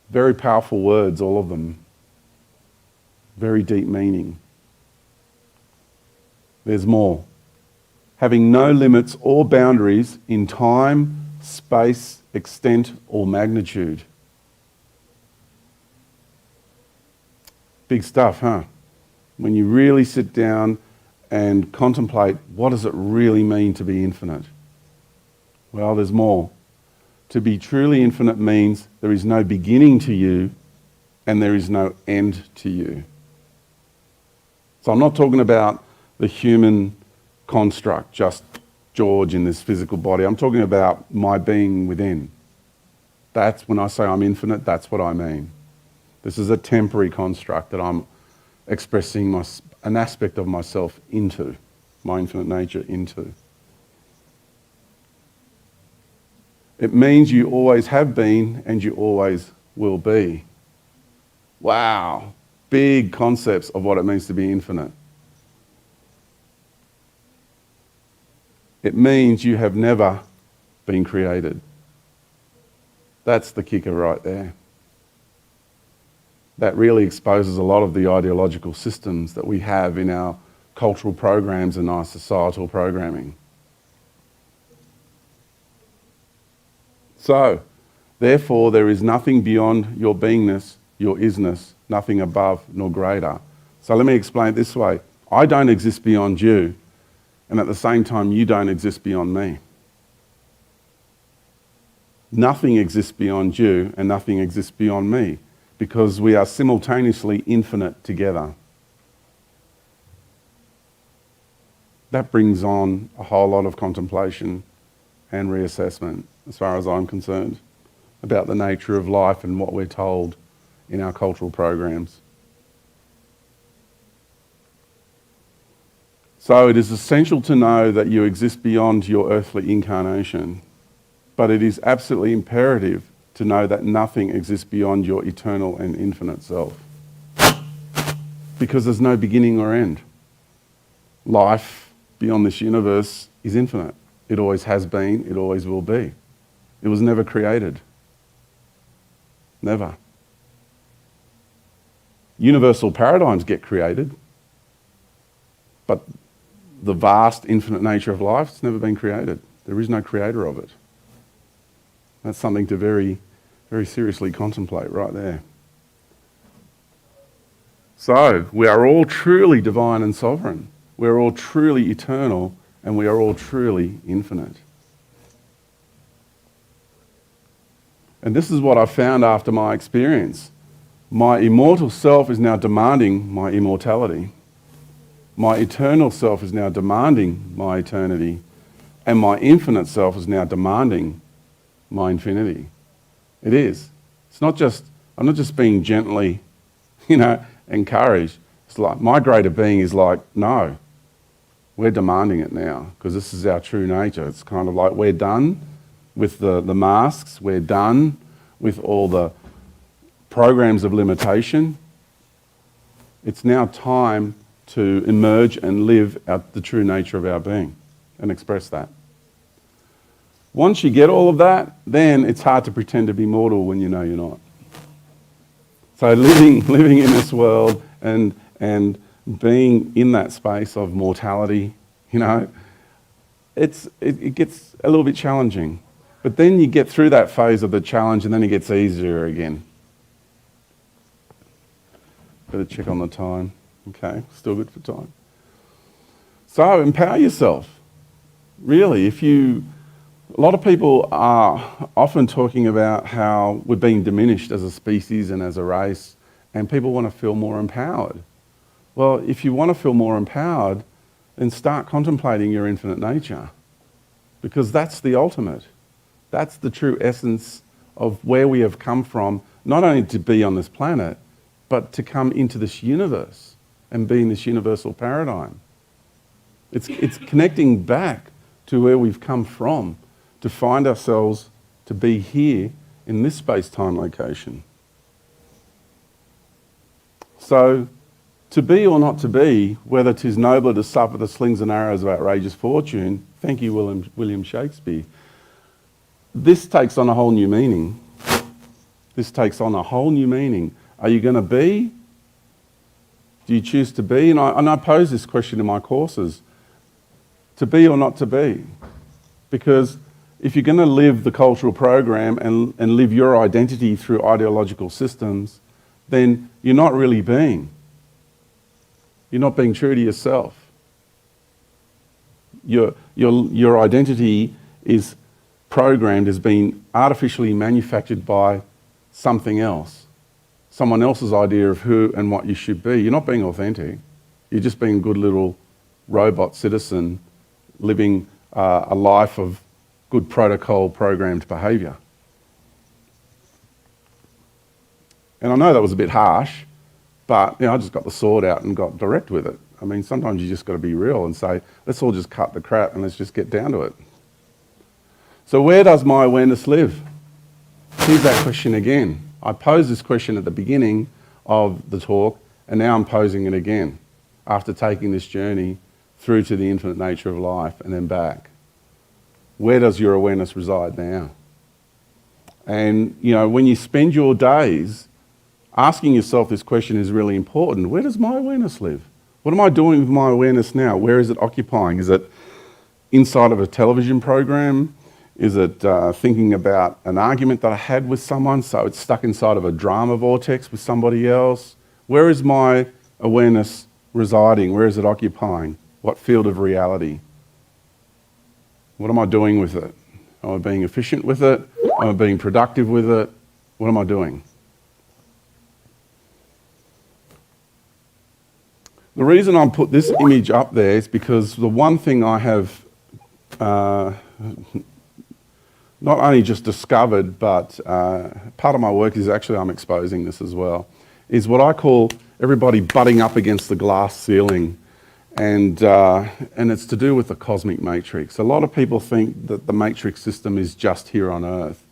Very powerful words, all of them. Very deep meaning. There's more. Having no limits or boundaries in time, space, extent, or magnitude. Big stuff, huh? When you really sit down and contemplate, what does it really mean to be infinite? Well, there's more. To be truly infinite means there is no beginning to you and there is no end to you. So I'm not talking about the human construct, just George in this physical body. I'm talking about my being within. That's when I say I'm infinite, that's what I mean. This is a temporary construct that I'm expressing an aspect of myself into, my infinite nature into. It means you always have been and you always will be. Wow, big concepts of what it means to be infinite. It means you have never been created. That's the kicker right there. That really exposes a lot of the ideological systems that we have in our cultural programs and our societal programming. So, therefore, there is nothing beyond your beingness, your isness, nothing above nor greater. So let me explain it this way. I don't exist beyond you, and at the same time, you don't exist beyond me. nothing exists beyond you and nothing exists beyond me, because we are simultaneously infinite together. That brings on a whole lot of contemplation and reassessment, as far as I'm concerned, about the nature of life and what we're told in our cultural programs. So it is essential to know that you exist beyond your earthly incarnation, but it is absolutely imperative to know that nothing exists beyond your eternal and infinite self, because there's no beginning or end. Life beyond this universe is infinite. It always has been, it always will be. It was never created. Never. Universal paradigms get created, but the vast infinite nature of life has never been created. There is no creator of it. That's something to very, very seriously contemplate right there. So, we are all truly divine and sovereign. We're all truly eternal, and we are all truly infinite. And this is what I found after my experience. My immortal self is now demanding my immortality. My eternal self is now demanding my eternity. And my infinite self is now demanding my infinity. It is. It's not just, I'm not just being gently, encouraged. It's like, my greater being is like, no. We're demanding it now, because this is our true nature. It's kind of like we're done with the masks. We're done with all the programs of limitation. It's now time to emerge and live out the true nature of our being and express that. Once you get all of that, then it's hard to pretend to be mortal when you know you're not. So living in this world and being in that space of mortality, it gets a little bit challenging. But then you get through that phase of the challenge and then it gets easier again. Better check on the time. Okay, still good for time. So empower yourself. Really, a lot of people are often talking about how we're being diminished as a species and as a race, and people want to feel more empowered. Well, if you want to feel more empowered, then start contemplating your infinite nature, because that's the ultimate. That's the true essence of where we have come from, not only to be on this planet, but to come into this universe and be in this universal paradigm. It's connecting back to where we've come from to find ourselves to be here in this space-time location. So, to be or not to be, whether 'tis nobler to suffer the slings and arrows of outrageous fortune, thank you, William Shakespeare, this takes on a whole new meaning. This takes on a whole new meaning. Are you going to be? Do you choose to be? And I pose this question in my courses. To be or not to be? Because if you're going to live the cultural program and live your identity through ideological systems, then you're not really being. You're not being true to yourself. Your identity is programmed, has been artificially manufactured by something else. Someone else's idea of who and what you should be. You're not being authentic. You're just being a good little robot citizen living a life of good protocol programmed behaviour. And I know that was a bit harsh, but I just got the sword out and got direct with it. I mean, sometimes you just got to be real and say, let's all just cut the crap and let's just get down to it. So where does my awareness live? Here's that question again. I posed this question at the beginning of the talk, and now I'm posing it again after taking this journey through to the infinite nature of life and then back. Where does your awareness reside now? And, when you spend your days asking yourself this question is really important. Where does my awareness live? What am I doing with my awareness now? Where is it occupying? Is it inside of a television program? Is it thinking about an argument that I had with someone, so it's stuck inside of a drama vortex with somebody else? Where is my awareness residing? Where is it occupying? What field of reality? What am I doing with it? Am I being efficient with it? Am I being productive with it? What am I doing? The reason I put this image up there is because the one thing I have not only just discovered, but part of my work is actually I'm exposing this as well, is what I call everybody butting up against the glass ceiling. And it's to do with the cosmic matrix. A lot of people think that the matrix system is just here on Earth,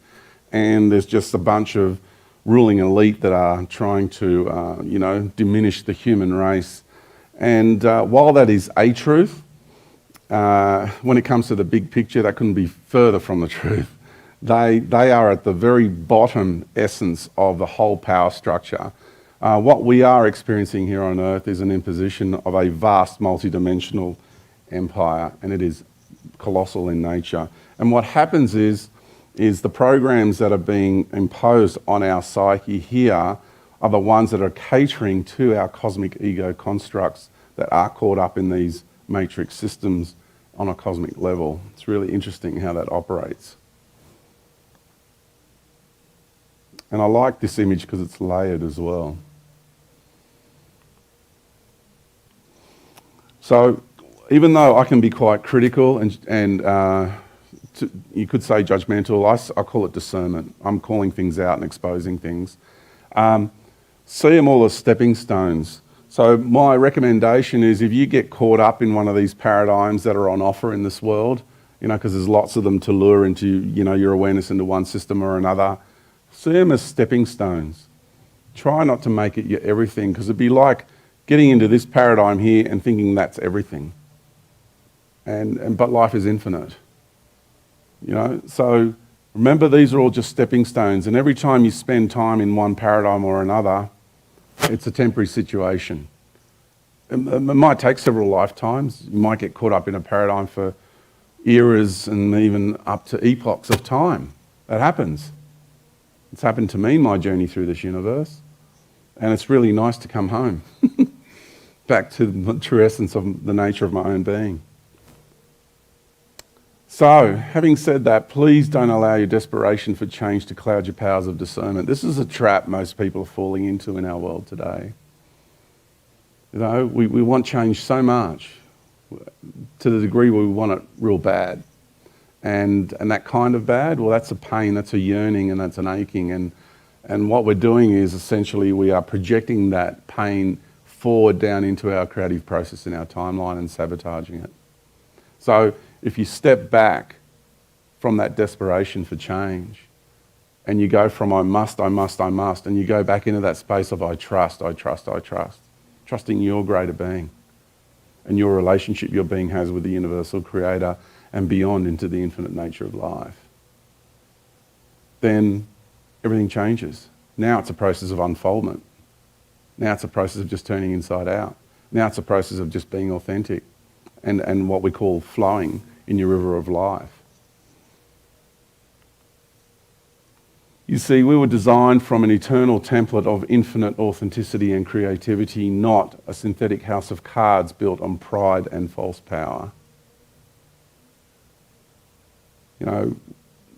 and there's just a bunch of ruling elite that are trying to, diminish the human race. And while that is a truth, when it comes to the big picture, that couldn't be further from the truth. They are at the very bottom essence of the whole power structure. What we are experiencing here on Earth is an imposition of a vast multidimensional empire, and it is colossal in nature. And what happens is the programs that are being imposed on our psyche here are the ones that are catering to our cosmic ego constructs that are caught up in these matrix systems on a cosmic level. It's really interesting how that operates. And I like this image because it's layered as well. So even though I can be quite critical and you could say judgmental, I call it discernment. I'm calling things out and exposing things. See them all as stepping stones. So my recommendation is if you get caught up in one of these paradigms that are on offer in this world, because there's lots of them to lure into, your awareness into one system or another, see them as stepping stones. Try not to make it your everything, because it'd be like getting into this paradigm here and thinking that's everything. But life is infinite. So remember, these are all just stepping stones, and every time you spend time in one paradigm or another, it's a temporary situation. It might take several lifetimes. You might get caught up in a paradigm for eras and even up to epochs of time. That happens. It's happened to me in my journey through this universe, and it's really nice to come home, back to the true essence of the nature of my own being. So, having said that, please don't allow your desperation for change to cloud your powers of discernment. This is a trap most people are falling into in our world today. We want change so much, to the degree where we want it real bad. And that kind of bad, well, that's a pain, that's a yearning, and that's an aching. And what we're doing is essentially we are projecting that pain forward down into our creative process in our timeline and sabotaging it. So if you step back from that desperation for change and you go from I must, and you go back into that space of I trust, trusting your greater being and your relationship your being has with the universal creator and beyond into the infinite nature of life, then everything changes. Now it's a process of unfoldment. Now it's a process of just turning inside out. Now it's a process of just being authentic and what we call flowing in your river of life. You see, we were designed from an eternal template of infinite authenticity and creativity, not a synthetic house of cards built on pride and false power.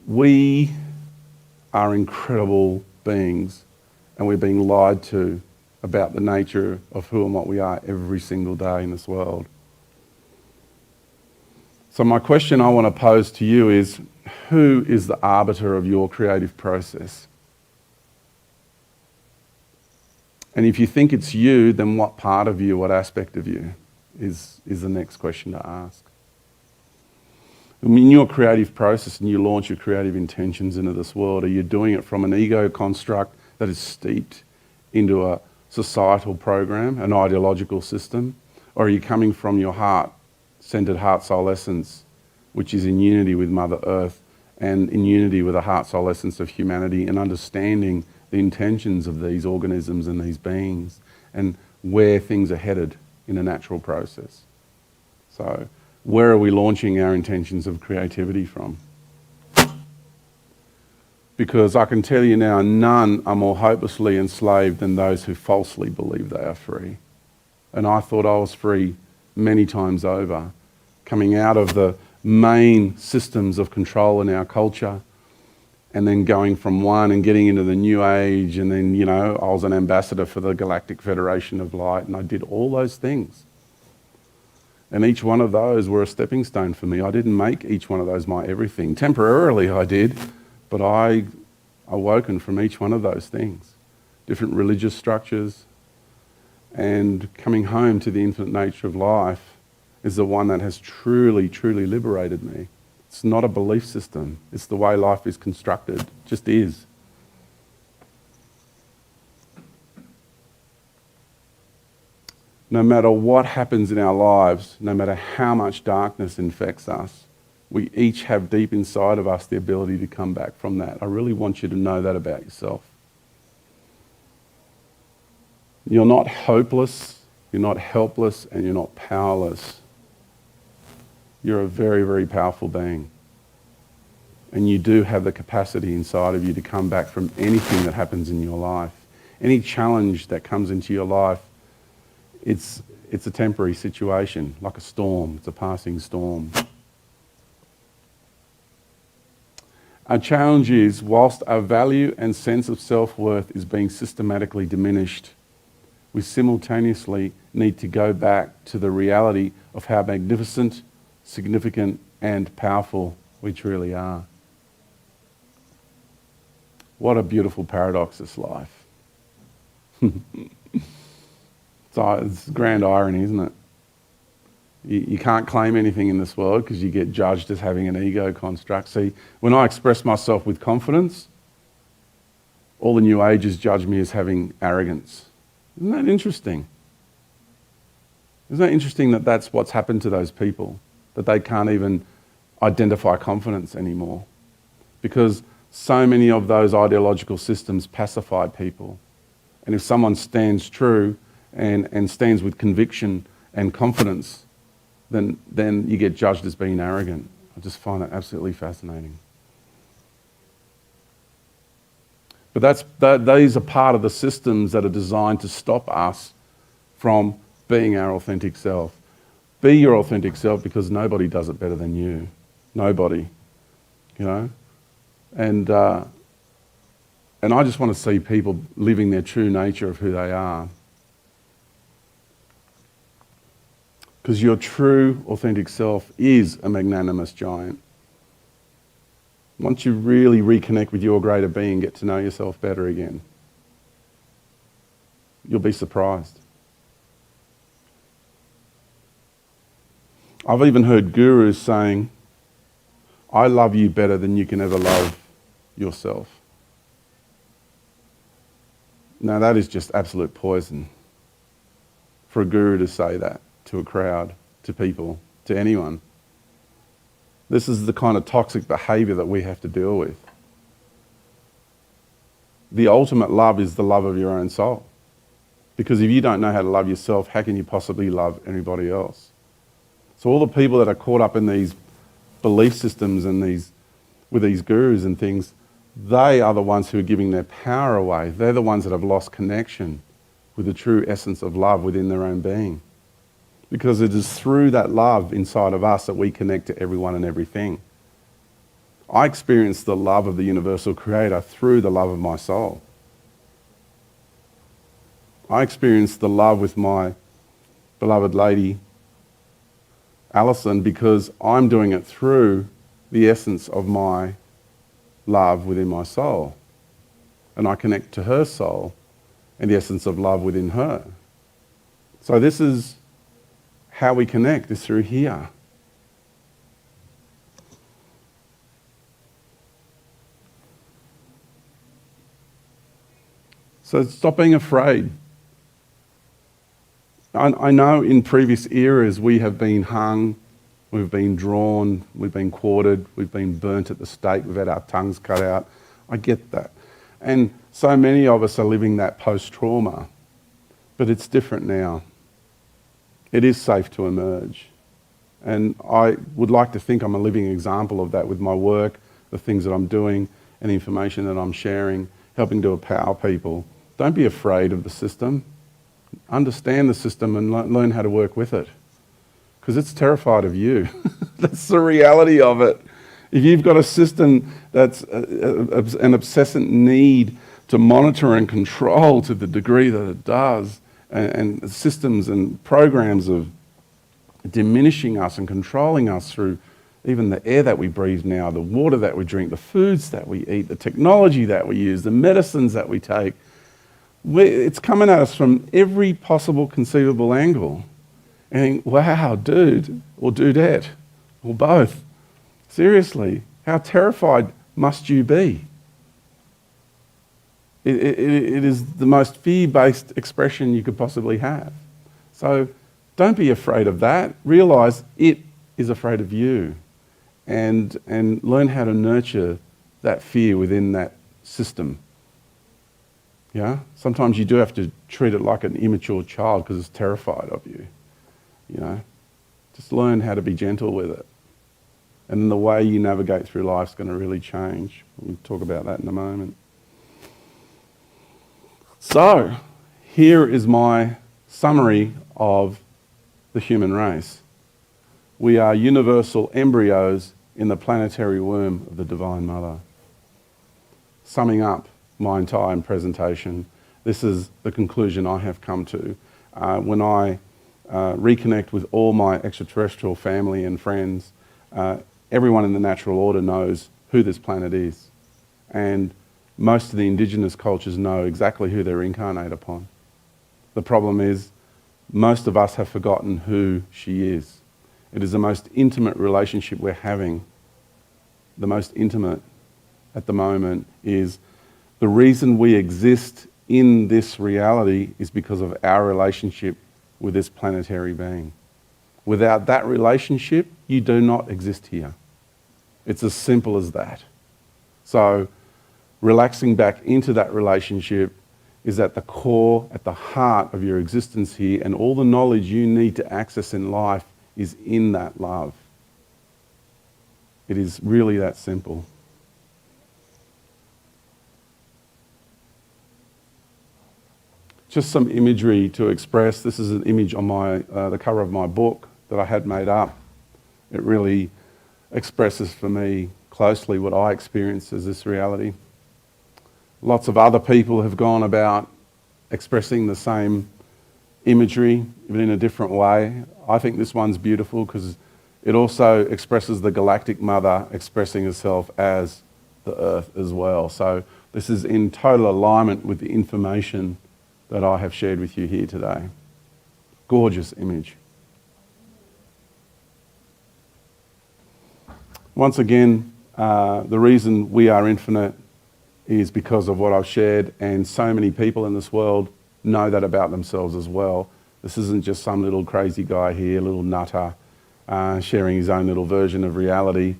We are incredible beings, and we're being lied to about the nature of who and what we are every single day in this world. So my question I want to pose to you is, who is the arbiter of your creative process? And if you think it's you, then what part of you, what aspect of you is the next question to ask. In your creative process and you launch your creative intentions into this world, are you doing it from an ego construct that is steeped into a societal program, an ideological system? Or are you coming from your heart-centered heart soul essence, which is in unity with Mother Earth and in unity with the heart soul essence of humanity, and understanding the intentions of these organisms and these beings and where things are headed in a natural process? So where are we launching our intentions of creativity from? Because I can tell you now, none are more hopelessly enslaved than those who falsely believe they are free. And I thought I was free many times over, coming out of the main systems of control in our culture, and then going from one and getting into the new age, and then, I was an ambassador for the Galactic Federation of Light, and I did all those things. And each one of those were a stepping stone for me. I didn't make each one of those my everything. Temporarily I did, but I awoken from each one of those things. Different religious structures, and coming home to the infinite nature of life is the one that has truly, truly liberated me. It's not a belief system. It's the way life is constructed. It just is. No matter what happens in our lives, no matter how much darkness infects us, we each have deep inside of us the ability to come back from that. I really want you to know that about yourself. You're not hopeless, you're not helpless, and you're not powerless. You're a very, very powerful being. And you do have the capacity inside of you to come back from anything that happens in your life. Any challenge that comes into your life, it's a temporary situation, like a storm. It's a passing storm. Our challenge is, whilst our value and sense of self-worth is being systematically diminished, we simultaneously need to go back to the reality of how magnificent, significant, and powerful we truly are. What a beautiful paradox is life. It's grand irony, isn't it? You can't claim anything in this world because you get judged as having an ego construct. See, when I express myself with confidence, all the New Agers judge me as having arrogance. Isn't that interesting? Isn't that interesting that that's what's happened to those people? That they can't even identify confidence anymore. Because so many of those ideological systems pacify people. And if someone stands true and stands with conviction and confidence, then you get judged as being arrogant. I just find that absolutely fascinating. But these are part of the systems that are designed to stop us from being our authentic self. Be your authentic self, because nobody does it better than you. Nobody, And I just want to see people living their true nature of who they are. Because your true, authentic self is a magnanimous giant. Once you really reconnect with your greater being, get to know yourself better again, you'll be surprised. I've even heard gurus saying, I love you better than you can ever love yourself. Now that is just absolute poison for a guru to say that to a crowd, to people, to anyone. This is the kind of toxic behaviour that we have to deal with. The ultimate love is the love of your own soul. Because if you don't know how to love yourself, how can you possibly love anybody else? So all the people that are caught up in these belief systems and with these gurus and things, they are the ones who are giving their power away. They're the ones that have lost connection with the true essence of love within their own being. Because it is through that love inside of us that we connect to everyone and everything. I experience the love of the universal creator through the love of my soul. I experience the love with my beloved lady, Alison, because I'm doing it through the essence of my love within my soul. And I connect to her soul and the essence of love within her. So this is how we connect, is through here. So stop being afraid. I know in previous eras we have been hung, we've been drawn, we've been quartered, we've been burnt at the stake, we've had our tongues cut out. I get that. And so many of us are living that post-trauma. But it's different now. It is safe to emerge. And I would like to think I'm a living example of that with my work, the things that I'm doing, and the information that I'm sharing, helping to empower people. Don't be afraid of the system. Understand the system and learn how to work with it. because it's terrified of you. That's the reality of it. If you've got a system that's an obsessant need to monitor and control to the degree that it does, and systems and programs of diminishing us and controlling us through even the air that we breathe now, the water that we drink, the foods that we eat, the technology that we use, the medicines that we take, it's coming at us from every possible conceivable angle. And wow, dude, or dudette, or both. Seriously, how terrified must you be? It is the most fear-based expression you could possibly have. So don't be afraid of that. Realise it is afraid of you. And learn how to nurture that fear within that system. Yeah? Sometimes you do have to treat it like an immature child because it's terrified of you. You know? Just learn how to be gentle with it. And then the way you navigate through life is going to really change. We'll talk about that in a moment. So, here is my summary of the human race. We are universal embryos in the planetary womb of the Divine Mother. Summing up my entire presentation, this is the conclusion I have come to. When I reconnect with all my extraterrestrial family and friends, everyone in the natural order knows who this planet is. And most of the indigenous cultures know exactly who they reincarnate upon. The problem is, most of us have forgotten who she is. It is the most intimate relationship we're having. The most intimate at the moment is the reason we exist in this reality is because of our relationship with this planetary being. Without that relationship, you do not exist here. It's as simple as that. So, relaxing back into that relationship is at the core, at the heart of your existence here, and all the knowledge you need to access in life is in that love. It is really that simple. Just some imagery to express. This is an image on the cover of my book that I had made up. It really expresses for me closely what I experience as this reality. Lots of other people have gone about expressing the same imagery, but in a different way. I think this one's beautiful because it also expresses the galactic mother expressing herself as the earth as well. So this is in total alignment with the information that I have shared with you here today. Gorgeous image. Once again, the reason we are infinite is because of what I've shared, and so many people in this world know that about themselves as well. This isn't just some little crazy guy here, little nutter, sharing his own little version of reality.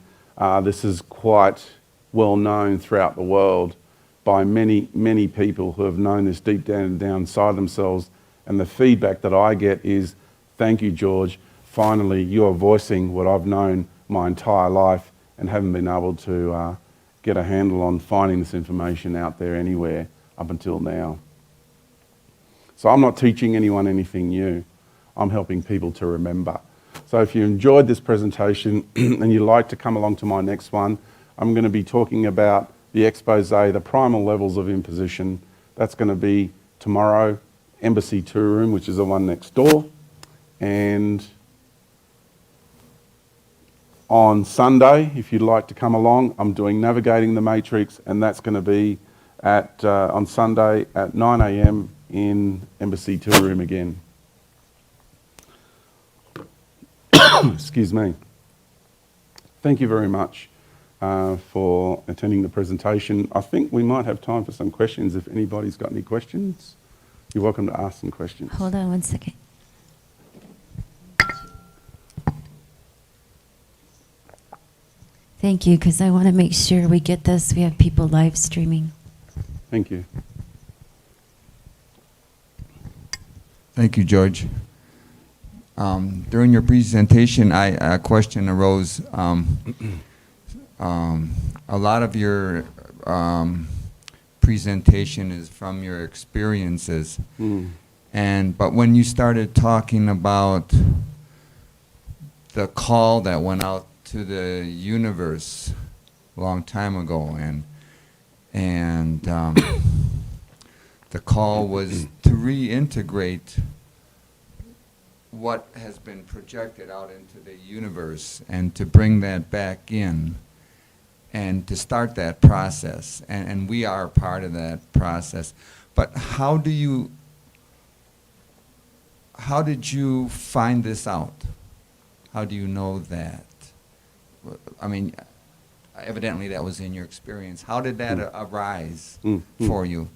This is quite well known throughout the world by many, many people who have known this deep down inside themselves. And the feedback that I get is, thank you, George. Finally, you are voicing what I've known my entire life and haven't been able to get a handle on finding this information out there anywhere up until now. So I'm not teaching anyone anything new. I'm helping people to remember. So if you enjoyed this presentation and you'd like to come along to my next one, I'm going to be talking about the expose, the primal levels of imposition. That's going to be tomorrow, Embassy 2 room, which is the one next door. And on Sunday, if you'd like to come along, I'm doing Navigating the Matrix, and that's going to be on Sunday at 9 a.m. in Embassy 2 room again. Excuse me. Thank you very much for attending the presentation. I think we might have time for some questions. If anybody's got any questions, you're welcome to ask some questions. Hold on one second. Thank you, because I want to make sure we get this. We have people live streaming. Thank you. Thank you, George. During your presentation, a question arose. A lot of your presentation is from your experiences, but when you started talking about the call that went out to the universe a long time ago, and the call was to reintegrate what has been projected out into the universe and to bring that back in and to start that process. And we are part of that process. But how did you find this out? How do you know that? I mean, evidently that was in your experience. How did that arise for you?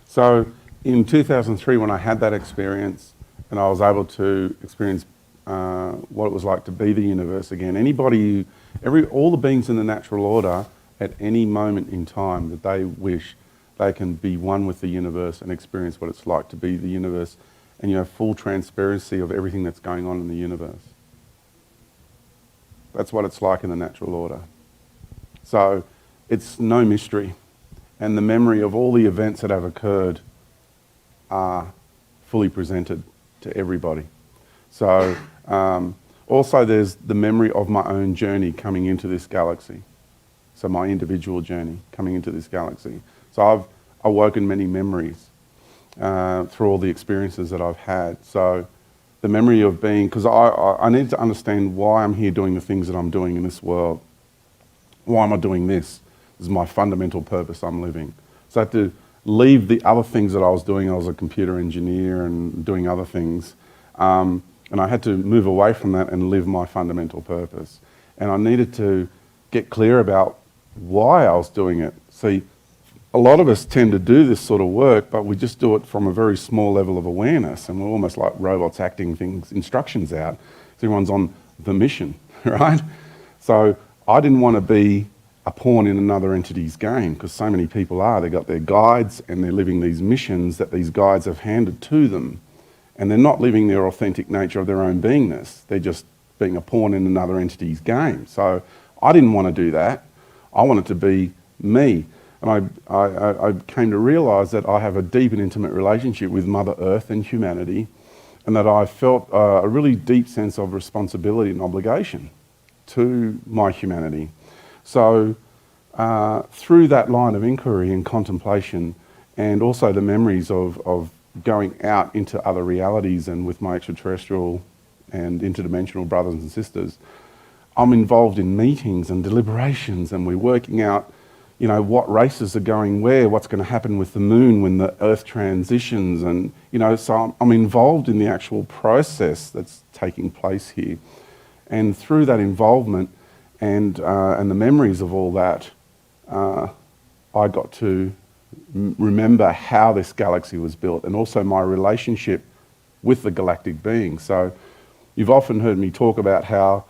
So in 2003, when I had that experience and I was able to experience what it was like to be the universe again, all the beings in the natural order at any moment in time that they wish, they can be one with the universe and experience what it's like to be the universe, and you have full transparency of everything that's going on in the universe. That's what it's like in the natural order. So it's no mystery. And the memory of all the events that have occurred are fully presented to everybody. So also there's the memory of my own journey coming into this galaxy. So my individual journey coming into this galaxy. So I've awoken many memories through all the experiences that I've had. So the memory of being, because I need to understand why I'm here doing the things that I'm doing in this world. Why am I doing this? This is my fundamental purpose I'm living. So I had to leave the other things that I was doing. I was a computer engineer and doing other things. And I had to move away from that and live my fundamental purpose. And I needed to get clear about why I was doing it. See, a lot of us tend to do this sort of work, but we just do it from a very small level of awareness, and we're almost like robots acting instructions out. So everyone's on the mission, right? So I didn't want to be a pawn in another entity's game, because so many people are. They've got their guides and they're living these missions that these guides have handed to them, and they're not living their authentic nature of their own beingness. They're just being a pawn in another entity's game. So I didn't want to do that. I wanted to be me. And I came to realise that I have a deep and intimate relationship with Mother Earth and humanity, and that I felt a really deep sense of responsibility and obligation to my humanity. So through that line of inquiry and contemplation, and also the memories of going out into other realities and with my extraterrestrial and interdimensional brothers and sisters, I'm involved in meetings and deliberations, and we're working out, you know, what races are going where, what's going to happen with the moon when the Earth transitions, and, you know, so I'm involved in the actual process that's taking place here. And through that involvement and the memories of all that, I got to remember how this galaxy was built, and also my relationship with the galactic being. So you've often heard me talk about how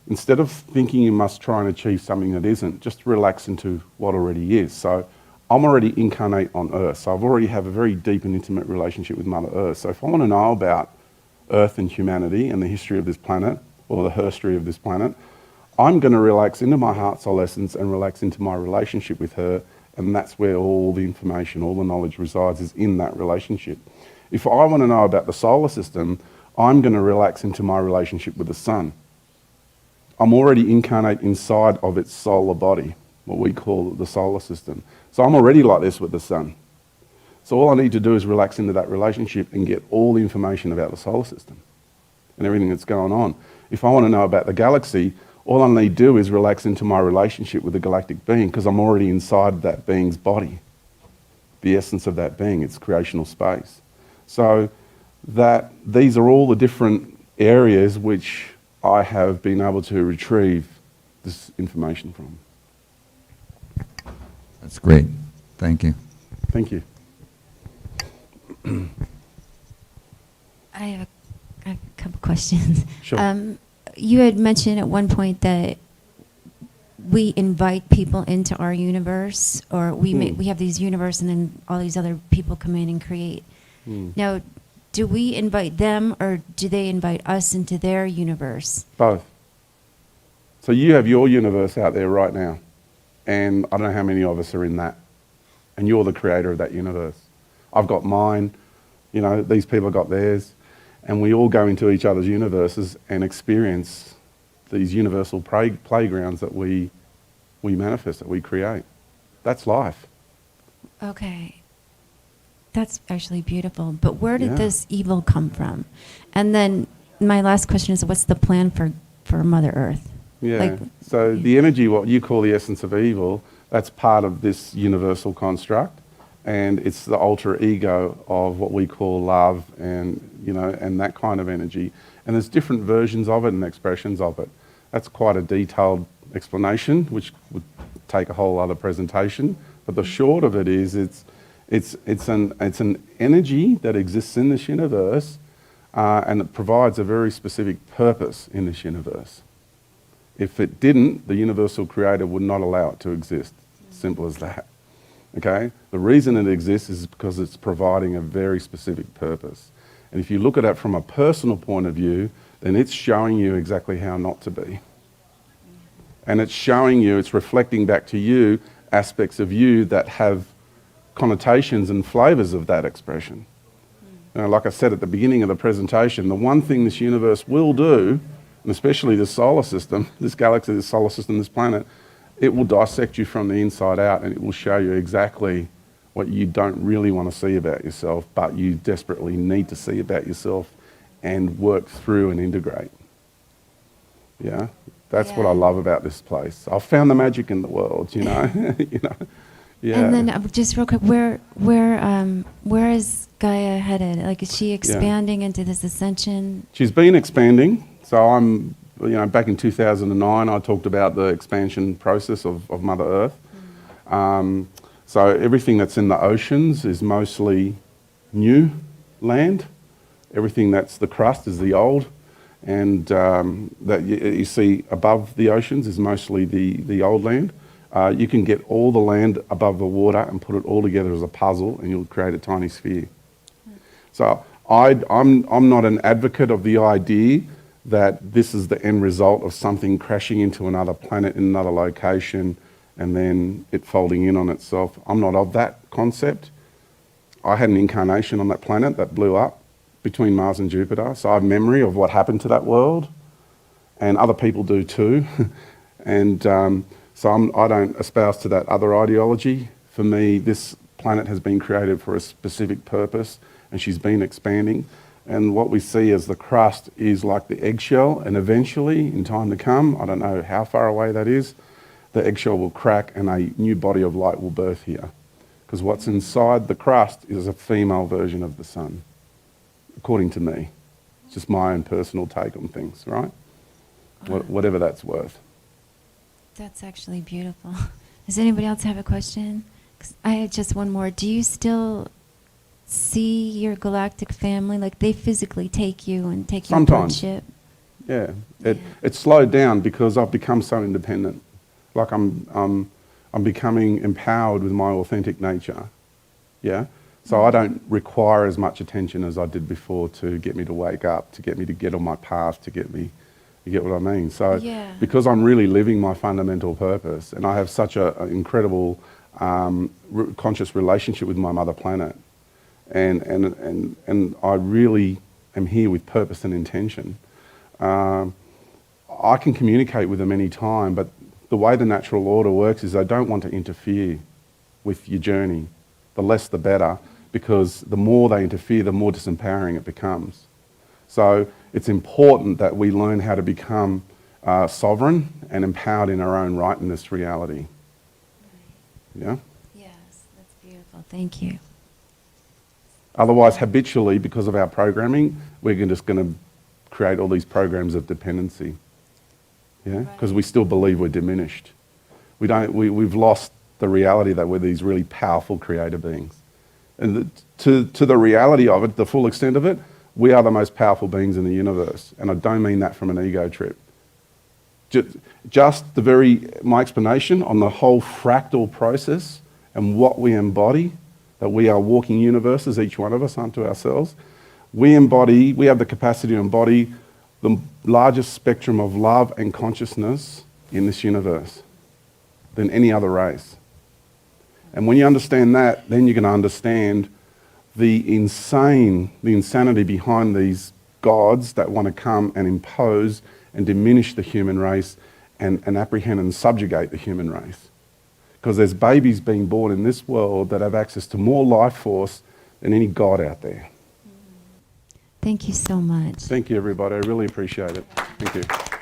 instead of thinking you must try and achieve something that isn't, just relax into what already is. So I'm already incarnate on Earth, so I've already have a very deep and intimate relationship with Mother Earth. So if I want to know about Earth and humanity and the history of this planet, or the herstory of this planet, I'm going to relax into my heart soul essence and relax into my relationship with her, and that's where all the information, all the knowledge resides, is in that relationship. If I want to know about the solar system, I'm going to relax into my relationship with the sun. I'm already incarnate inside of its solar body, what we call the solar system. So I'm already like this with the sun. So all I need to do is relax into that relationship and get all the information about the solar system and everything that's going on. If I want to know about the galaxy, all I need to do is relax into my relationship with the galactic being, because I'm already inside that being's body, the essence of that being, its creational space. So that these are all the different areas which I have been able to retrieve this information from. That's great. Thank you. Thank you. I have a couple questions. Sure. You had mentioned at one point that we invite people into our universe, or we have these universe, and then all these other people come in and create. Now, do we invite them, or do they invite us into their universe? Both. So you have your universe out there right now, and I don't know how many of us are in that, and you're the creator of that universe. I've got mine, you know, these people have got theirs, And we all go into each other's universes and experience these universal playgrounds that we manifest, that we create. That's life. Okay. That's actually beautiful. But where did Yeah. this evil come from? And then my last question is, what's the plan for Mother Earth? Yeah. Like- So the energy, what you call the essence of evil, that's part of this universal construct, and it's the alter ego of what we call love, and and that kind of energy. And there's different versions of it and expressions of it. That's quite a detailed explanation, which would take a whole other presentation. But the short of it is, it's an energy that exists in this universe, and it provides a very specific purpose in this universe. If it didn't, the universal creator would not allow it to exist. Simple as that. Okay? The reason it exists is because it's providing a very specific purpose. And if you look at it from a personal point of view, then it's showing you exactly how not to be. And it's showing you, it's reflecting back to you aspects of you that have connotations and flavours of that expression. Like I said at the beginning of the presentation, the one thing this universe will do, and especially the solar system, this galaxy, this solar system, this planet, it will dissect you from the inside out, and it will show you exactly what you don't really want to see about yourself, but you desperately need to see about yourself and work through and integrate. Yeah? That's what I love about this place. I've found the magic in the world, you know. Yeah. And then just real quick, where is Gaia headed? Like, is she expanding into this ascension? She's been expanding. So I'm, back in 2009, I talked about the expansion process of Mother Earth. So everything that's in the oceans is mostly new land. Everything that's the crust is the old. And that you see above the oceans is mostly the old land. You can get all the land above the water and put it all together as a puzzle, and you'll create a tiny sphere. So I'm not an advocate of the idea that this is the end result of something crashing into another planet in another location and then it folding in on itself. I'm not of that concept. I had an incarnation on that planet that blew up between Mars and Jupiter, so I have memory of what happened to that world, and other people do too. And so I don't espouse to that other ideology. For me, this planet has been created for a specific purpose, and she's been expanding. And what we see as the crust is like the eggshell, and eventually, in time to come, I don't know how far away that is, the eggshell will crack and a new body of light will birth here. Because what's inside the crust is a female version of the sun, according to me. It's just my own personal take on things, right? Whatever that's worth. That's actually beautiful. Does anybody else have a question? 'Cause I have just one more. Do you still see your galactic family? Like, they physically take you and take you on board ship? Yeah. It's slowed down because I've become so independent. Like I'm becoming empowered with my authentic nature. Yeah. So I don't require as much attention as I did before to get me to wake up, to get me to get on my path, to get me, you get what I mean? So because I'm really living my fundamental purpose, and I have such an incredible conscious relationship with my mother planet, and I really am here with purpose and intention. I can communicate with them any time, but the way the natural order works is they don't want to interfere with your journey. The less the better, because the more they interfere, the more disempowering it becomes. So it's important that we learn how to become sovereign and empowered in our own right in this reality. Yeah? Yes, that's beautiful. Thank you. Otherwise, habitually, because of our programming, we're just going to create all these programs of dependency. Yeah, because we still believe we're diminished. We've lost the reality that we're these really powerful creator beings. And to the reality of it, the full extent of it, we are the most powerful beings in the universe. And I don't mean that from an ego trip. Just my explanation on the whole fractal process and what we embody, that we are walking universes, each one of us unto ourselves. We have the capacity to embody the largest spectrum of love and consciousness in this universe than any other race. And when you understand that, then you're going to understand the insanity behind these gods that want to come and impose and diminish the human race and apprehend and subjugate the human race. Because there's babies being born in this world that have access to more life force than any god out there. Thank you so much. Thank you, everybody. I really appreciate it. Thank you.